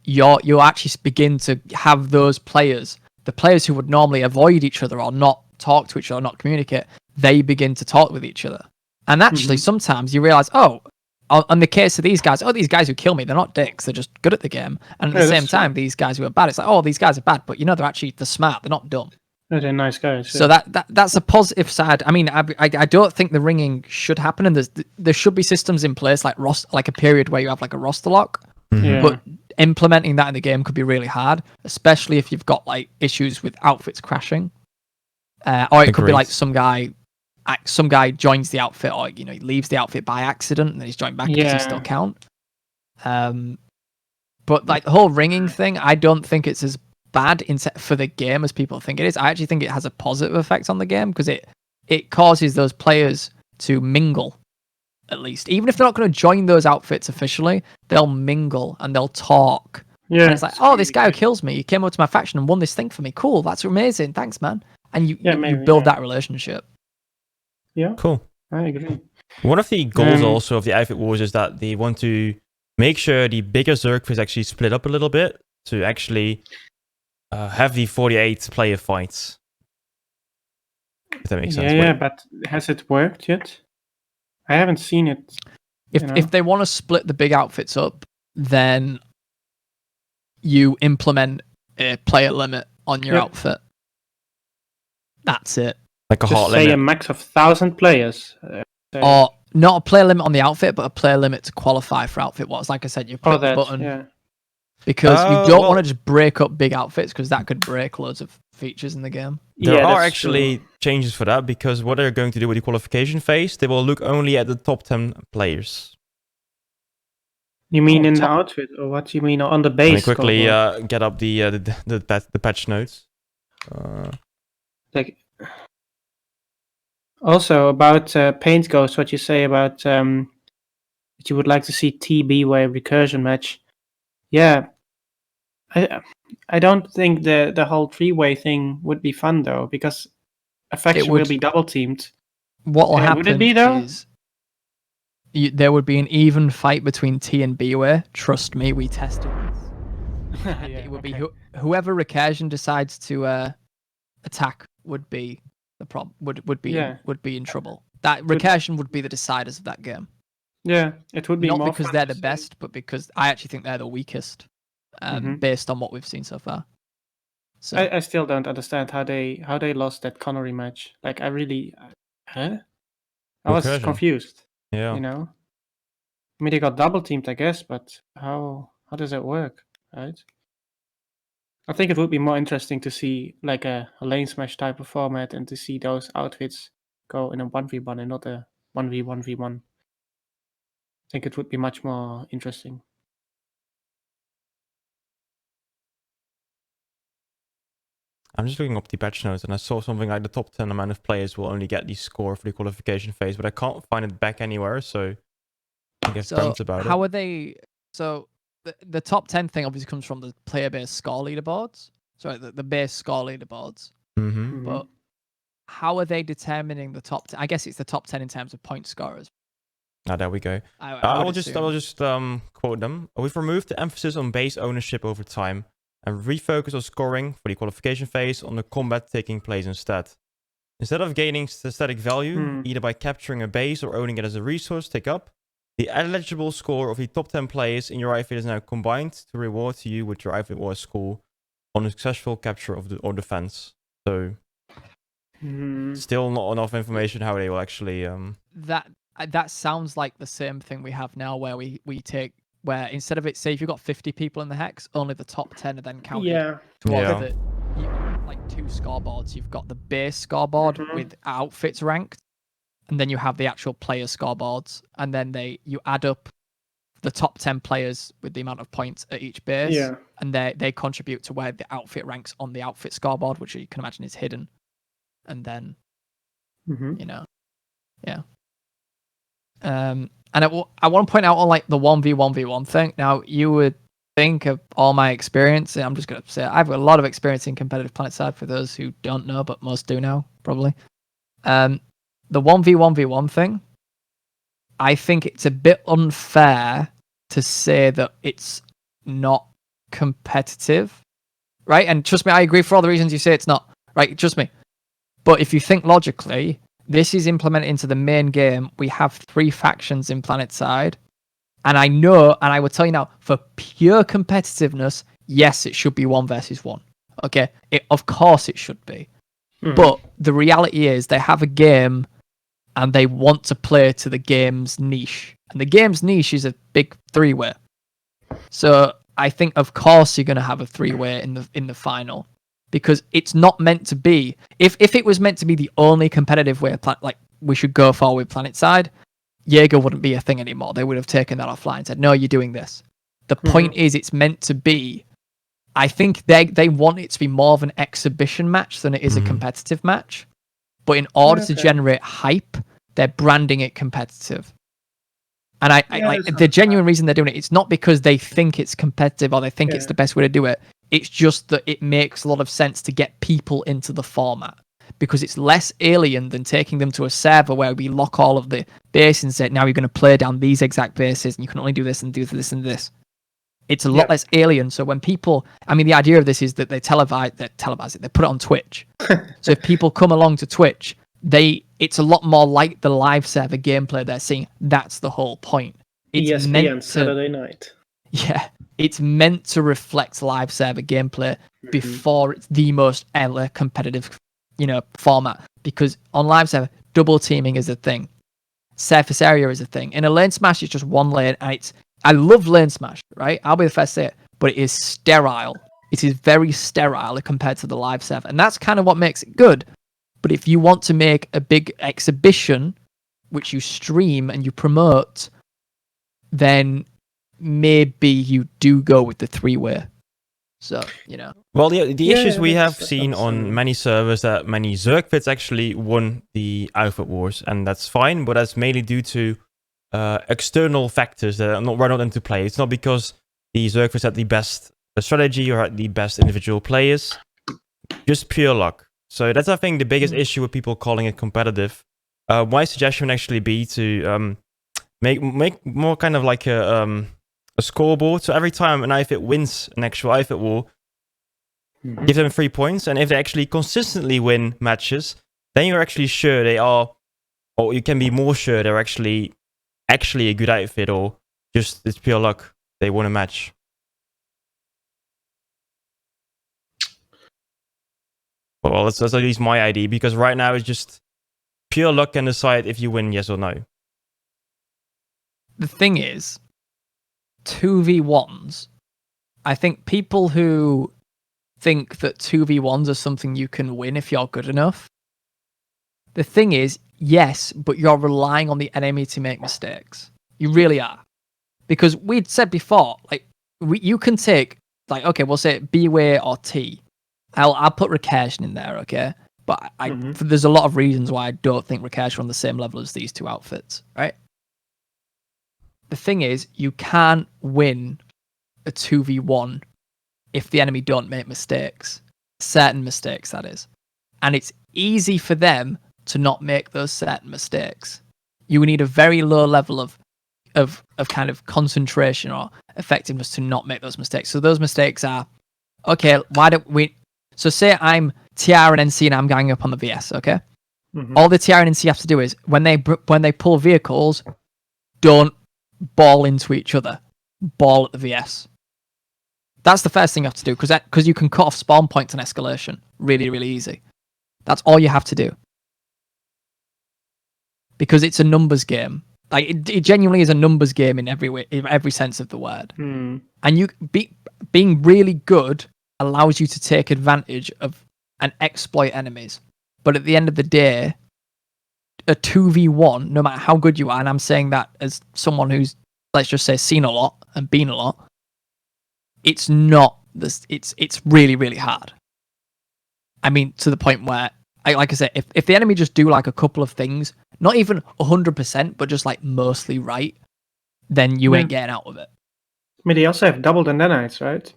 You actually begin to have those players, the players who would normally avoid each other or not talk to each other or not communicate, they begin to talk with each other. And actually, sometimes you realize, on the case of these guys who kill me, they're not dicks, they're just good at the game. And at the same time, these guys who are bad, it's like, these guys are bad, but they're smart, they're not dumb. They're nice guys. So that's a positive side. I mean, I don't think the ringing should happen, and there should be systems in place like a period where you have like a roster lock. Yeah. But implementing that in the game could be really hard, especially if you've got like issues with outfits crashing, or it could be like some guy joins the outfit, or he leaves the outfit by accident and then he's joined back. Does he still count? But like the whole ringing thing, I don't think it's as bad for the game as people think it is. I actually think it has a positive effect on the game because it causes those players to mingle, at least. Even if they're not going to join those outfits officially, they'll mingle and they'll talk. Yeah, and it's like, oh, this guy who kills me, he came over to my faction and won this thing for me. Cool, that's amazing. Thanks, man. And you build that relationship. Yeah, cool. I agree. One of the goals also of the outfit wars is that they want to make sure the bigger Zerg is actually split up a little bit to actually have the 48 player fights. If that makes sense. Yeah, but has it worked yet? I haven't seen it. If they want to split the big outfits up, then you implement a player limit on your outfit. That's it. Like a hard limit. Say a max of 1,000 players. Or not a player limit on the outfit, but a player limit to qualify for outfit wars. Like I said, you click the button. Yeah. Because you don't want to just break up big outfits, because that could break loads of features in the game. There are actually changes for that, because what they're going to do with the qualification phase, they will look only at the top 10 players. You mean in the outfit, or what you mean on the base? Let me quickly get up the patch notes. Also about Paint Ghost, what you say about that you would like to see TB way recursion match. Yeah, I don't think the whole 3-way thing would be fun though, because a faction will be double teamed. What will happen would it be, though? is there would be an even fight between T and B way. Trust me, we tested this. It would be whoever recursion decides to attack would be the problem. Would be in trouble. That recursion would be the deciders of that game. Yeah, it would be not more because they're the best, but because I actually think they're the weakest, based on what we've seen so far. So I still don't understand how they lost that Connery match. Like I really, I was confused. Yeah, I mean they got double teamed, I guess, but how does that work, right? I think it would be more interesting to see like a lane smash type of format and to see those outfits go in a 1v1 and not a 1v1v1. I think it would be much more interesting. I'm just looking up the patch notes and I saw something like the top 10 amount of players will only get the score for the qualification phase, but I can't find it back anywhere, so I guess Brent's about it. How are they... So the top 10 thing obviously comes from the player-based score leaderboards. Sorry, the base score leaderboards. Mm-hmm. But how are they determining the top 10? I guess it's the top 10 in terms of point scorers. There we go. I will just quote them. We've removed the emphasis on base ownership over time and refocus on scoring for the qualification phase on the combat taking place instead. Instead of gaining static value, either by capturing a base or owning it as a resource take up, the eligible score of the top 10 players in your outfit is now combined to reward you with your outfit war score on a successful capture of or defense. So, still not enough information how they will actually... That sounds like the same thing we have now, where we take, where instead of it, say if you've got 50 people in the hex, only the top 10 are then counted towards like two scoreboards. You've got the base scoreboard with outfits ranked, and then you have the actual player scoreboards, and then you add up the top 10 players with the amount of points at each base, and they contribute to where the outfit ranks on the outfit scoreboard, which you can imagine is hidden, and then and I want to point out on like the 1v1v1 thing. Now, you would think of all my experience, and I'm just going to say I've got a lot of experience in competitive Planetside for those who don't know, but most do now, probably. The 1v1v1 thing, I think it's a bit unfair to say that it's not competitive, right? And trust me, I agree for all the reasons you say it's not, right? Trust me. But if you think logically, this is implemented into the main game. We have 3 factions in Planetside. And I know, and I will tell you now, for pure competitiveness, yes, it should be 1 versus 1. Okay? Of course it should be. But the reality is they have a game and they want to play to the game's niche. And the game's niche is a big 3-way. So I think, of course, you're going to have a 3-way in the final, because it's not meant to be. If it was meant to be the only competitive way, like we should go forward with Planetside, Jaeger wouldn't be a thing anymore. They would have taken that offline and said, no, you're doing this. The point is, it's meant to be. I think they want it to be more of an exhibition match than it is a competitive match. But in order to generate hype, they're branding it competitive. And I like the genuine reason they're doing it. It's not because they think it's competitive or they think it's the best way to do it. It's just that it makes a lot of sense to get people into the format, because it's less alien than taking them to a server where we lock all of the bases and say, now you're going to play down these exact bases and you can only do this and do this and this. It's a lot less alien. So when people, I mean, the idea of this is that they televise it, they put it on Twitch. So if people come along to Twitch, it's a lot more like the live server gameplay they're seeing. That's the whole point. It's ESPN Saturday night. Yeah, it's meant to reflect live server gameplay before it's the most ever competitive, format. Because on live server, double teaming is a thing, surface area is a thing. In a lane smash, it's just one lane, and I love lane smash, right? I'll be the first to say it, but it is sterile. It is very sterile compared to the live server, and that's kind of what makes it good. But if you want to make a big exhibition, which you stream and you promote, then maybe you do go with the 3-way. So, Well, the issues we have seen on many servers that many Zergfits actually won the Outfit Wars, and that's fine, but that's mainly due to external factors that are not into play. It's not because the Zergfits had the best strategy or had the best individual players, just pure luck. So that's, I think, the biggest issue with people calling it competitive. My suggestion would actually be to make more kind of like a scoreboard. So every time an IFIT wins an actual IFIT war, give them 3 points. And if they actually consistently win matches, then you're actually sure they are, or you can be more sure they're actually a good outfit, or just it's pure luck they won a match. Well, that's at least my idea, because right now it's just pure luck can decide if you win, yes or no. The thing is, 2v1s, I think people who think that 2v1s are something you can win if you're good enough, the thing is, yes, but you're relying on the enemy to make mistakes. You really are. Because we'd said before, you can take, okay, we'll say B-Way or T. I'll put Recursion in there, okay? But there's a lot of reasons why I don't think Recursion are on the same level as these two outfits, right? The thing is, you can't win a 2v1 if the enemy don't make mistakes. Certain mistakes, that is. And it's easy for them to not make those certain mistakes. You need a very low level of kind of concentration or effectiveness to not make those mistakes. So those mistakes are, okay, why don't we... So say I'm TR and NC and I'm going up on the VS, okay? All the TR and NC have to do is, when they pull vehicles, don't ball into each other. Ball at the VS. That's the first thing you have to do, because you can cut off spawn points on escalation. Really, really easy. That's all you have to do. Because it's a numbers game. It genuinely is a numbers game in every way, in every sense of the word. And being really good allows you to take advantage of and exploit enemies. But at the end of the day, a 2v1, no matter how good you are, and I'm saying that as someone who's, let's just say, seen a lot and been a lot, it's not this. It's really, really hard. I mean, to the point where, like I said, if the enemy just do a couple of things, not even 100%, but just mostly right, then you ain't getting out of it. I mean, they also have double the nanites, right?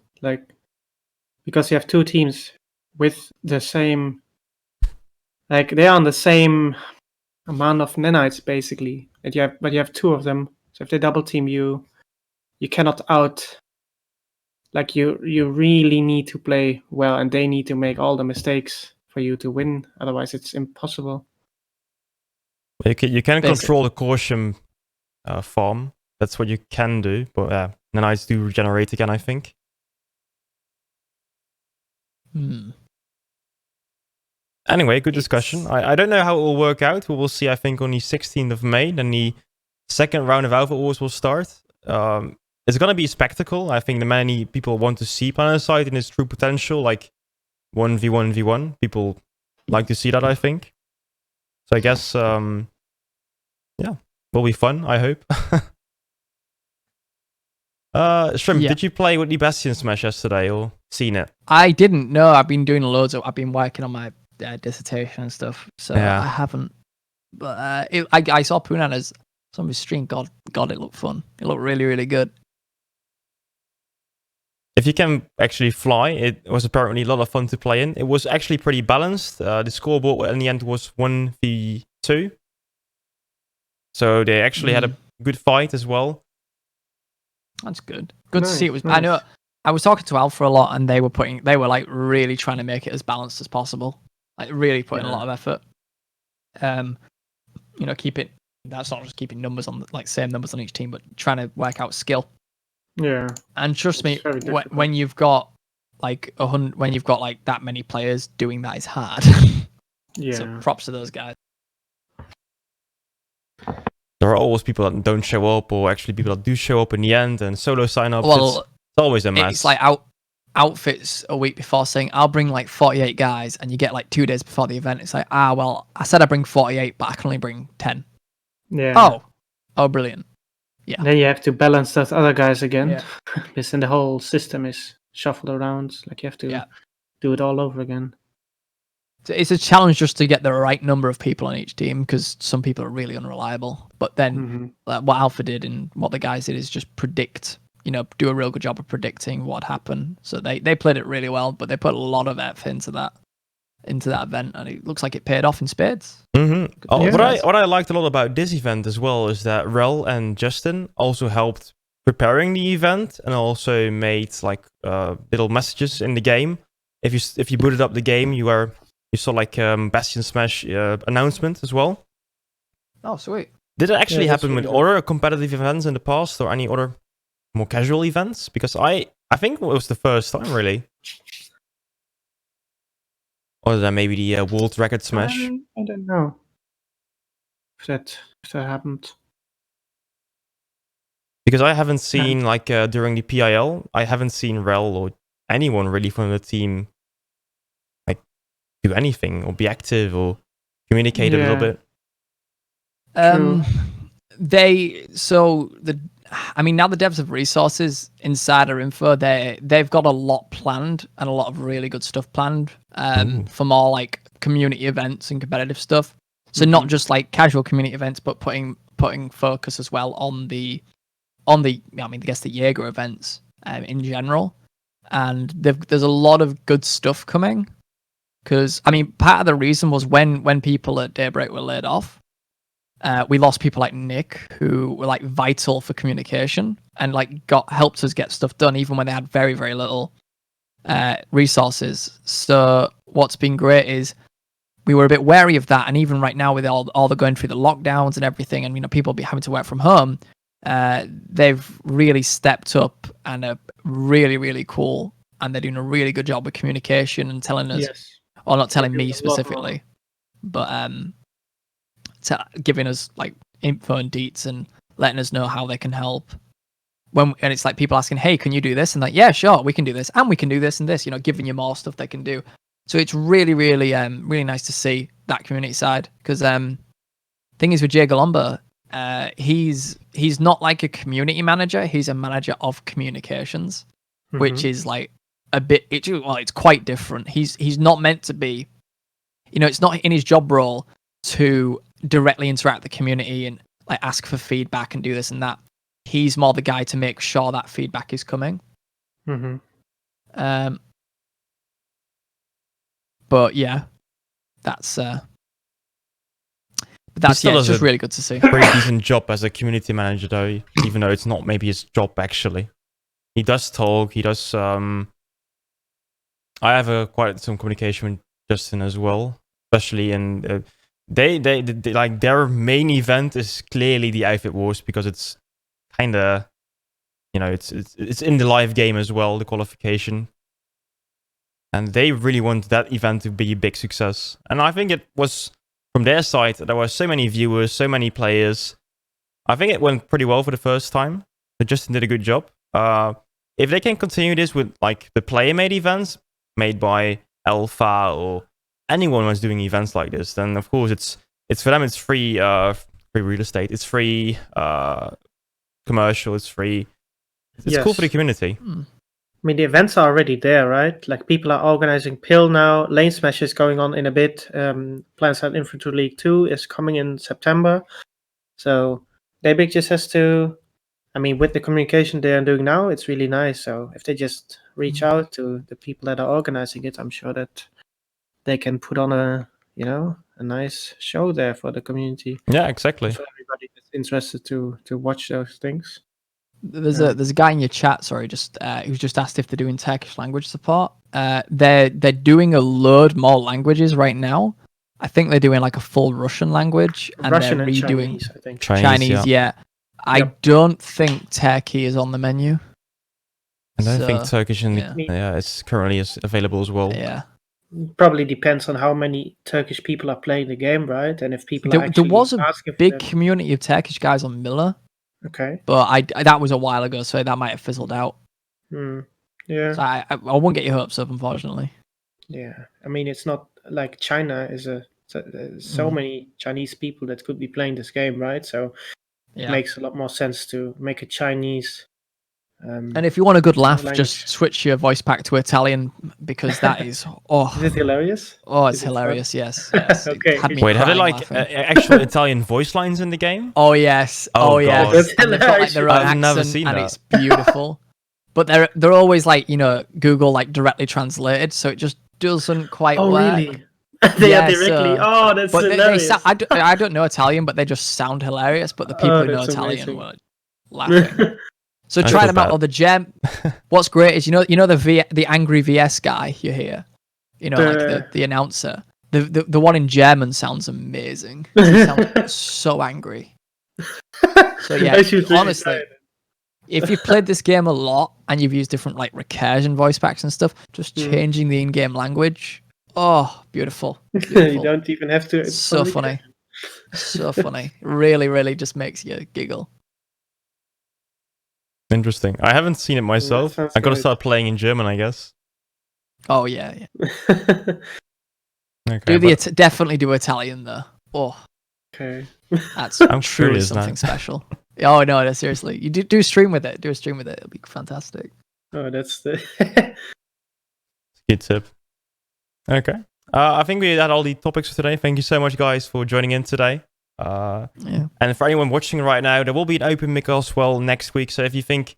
Because you have two teams with the same, they're on the same amount of nanites basically. But you have two of them. So if they double team you, you cannot out. You really need to play well, and they need to make all the mistakes for you to win. Otherwise, it's impossible. You can control the caution farm. That's what you can do. But nanites do regenerate again, I think. And Anyway, good discussion. I don't know how it will work out. We will see, I think, on the 16th of May. Then the second round of Alpha Wars will start. It's going to be a spectacle. I think the many people want to see Planetside in its true potential, like 1v1v1. People like to see that, I think. So I guess, yeah, will be fun, I hope. Shrimp, did you play with the Bastion Smash yesterday or seen it? I didn't know. I've been doing I've been working on my dissertation and stuff, so I haven't. But I saw Punana's some of his stream. God, it looked fun. It looked really, really good. If you can actually fly, it was apparently a lot of fun to play in. It was actually pretty balanced. The scoreboard in the end was 1v2. So they actually had a good fight as well. That's good. Good to see it was. Nice. I know. I was talking to Alpha a lot, and they were like really trying to make it as balanced as possible. Like really putting a lot of effort. That's not just keeping numbers on same numbers on each team, but trying to work out skill. Yeah. And trust me, when you've got like that many players doing that is hard. Yeah. So props to those guys. There are always people that don't show up, or actually people that do show up in the end, and solo sign-ups. Well, it's always a mess. It's like outfits a week before saying, I'll bring like 48 guys, and you get like 2 days before the event. It's like, well, I said I bring 48, but I can only bring 10. Yeah. Oh, brilliant. Yeah. Then you have to balance those other guys again. Because then the whole system is shuffled around. Like you have to do it all over again. It's a challenge just to get the right number of people on each team, because some people are really unreliable. But then what Alpha did and what the guys did is just predict, do a real good job of predicting what happened. So they played it really well, but they put a lot of effort into that event, and it looks like it paid off in spades. What I liked a lot about this event as well is that Rel and Justin also helped preparing the event, and also made like little messages in the game. If you booted up the game, you saw like Bastion Smash announcement as well. Oh, sweet. Did it actually happen with other competitive events in the past, or any other more casual events? Because I think it was the first time, really. Or is that maybe the World Record Smash? I don't know if that happened. Because I haven't seen, during the PIL, I haven't seen Rel or anyone really from the team do anything or be active or communicate a little bit. Now the devs have resources, insider info. They've got a lot planned and a lot of really good stuff planned for more like community events and competitive stuff. So not just like casual community events, but putting focus as well on the Jaeger events in general. And there's a lot of good stuff coming. Because, part of the reason was when people at Daybreak were laid off, we lost people like Nick, who were like vital for communication and helped us get stuff done, even when they had very, very little resources. So what's been great is we were a bit wary of that. And even right now with all the going through the lockdowns and everything, and, people be having to work from home, they've really stepped up and are really, really cool. And they're doing a really good job of communication and telling us... Yes. Or not telling me specifically, but giving us like info and deets and letting us know how they can help. And it's like people asking, "Hey, can you do this?" And like, "Yeah, sure, we can do this, and we can do this and this." Giving you more stuff they can do. So it's really, really, really nice to see that community side. Because thing is with Jay Galomba, he's not like a community manager. He's a manager of communications, which is like. It's quite different. He's not meant to be, it's not in his job role to directly interact with the community and like ask for feedback and do this and that. He's more the guy to make sure that feedback is coming. But yeah, that's it's just really good to see. Pretty decent job as a community manager, though, even though it's not maybe his job actually. He does talk. He does. I have quite some communication with Justin as well, especially in they like their main event is clearly the Outfit Wars, because it's kind of it's in the live game as well, the qualification. and they really wanted that event to be a big success. And I think it was from their side. There were so many viewers, so many players. I think it went pretty well for the first time. So Justin did a good job. If they can continue this with like the player-made events made by Alpha or anyone who's doing events like this, then of course it's for them. It's free real estate. It's free commercial. It's free. It's cool for the community. I mean, the events are already there, right? Like, people are organizing Pill now. Lane Smash is going on in a bit. Planetside Infantry League 2 is coming in September. So Debacle just has to, I mean, with the communication they are doing now, it's really nice. So if they just reach out to the people that are organizing it, I'm sure that they can put on a nice show there for the community. Yeah, exactly. For everybody that's interested to watch those things. There's a guy in your chat, sorry, who's just asked if they're doing Turkish language support. They're doing a load more languages right now. I think they're doing like a full Russian language, and Russian they're and redoing Chinese, I think. Chinese. Yeah. I don't think Turkey is on the menu. And I think Turkish and yeah. it's currently available as well. Yeah. Probably depends on how many Turkish people are playing the game, right? And if people are There was a asking big for them. community of Turkish guys on Miller. Okay. But that was a while ago, so that might have fizzled out. Yeah. So I won't get your hopes up, unfortunately. Yeah. I mean, it's not like China is so many Chinese people that could be playing this game, right? So it makes a lot more sense to make a Chinese. And if you want a good laugh, language. just switch your voice pack to Italian, because that is Is it hilarious? Oh, it's hilarious. Yes. Okay. Wait, have they like actual Italian voice lines in the game? Oh yes. Oh, yes. God. That's And they've got like their own I've accent, never seen and that. it's beautiful. But they're always like, Google like directly translated, so it just doesn't quite Oh, work. really? They are directly. That's But hilarious. I don't know Italian, but they just sound hilarious. But the people who know that's Italian amazing. were laughing. So I try feel them out. bad. Or the gem. What's great is the angry VS guy you hear, like the announcer. The one in German sounds amazing. He sounds so angry. So yeah, I should really honestly, try it. if you've played this game a lot and you've used different like recursion voice packs and stuff, just changing the in-game language. Oh, beautiful. You don't even have to. It's so funny. So funny. Really, really just makes you giggle. Interesting. I haven't seen it myself. sounds I got to great. start playing in German, I guess. Oh yeah. Okay. Definitely do Italian though. Oh, Okay. that's I'm truly curious something now. special. Oh no, seriously. You do a stream with it. Do a stream with it. It'll be fantastic. Oh, that's the. Good tip. Okay. I think we had all the topics for today. Thank you so much, guys, for joining in today. And for anyone watching right now, there will be an OpenMic as well next week. So if you think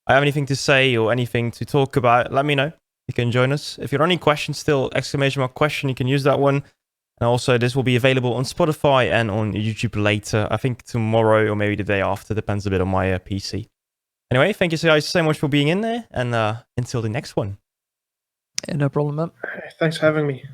I have anything to say or anything to talk about, let me know. You can join us. If you have any questions still, exclamation mark question, you can use that one. And also, this will be available on Spotify and on YouTube later. I think tomorrow or maybe the day after. Depends a bit on my PC. Anyway, thank you guys so much for being in there. And until the next one. Yeah, no problem, man. Thanks for having me.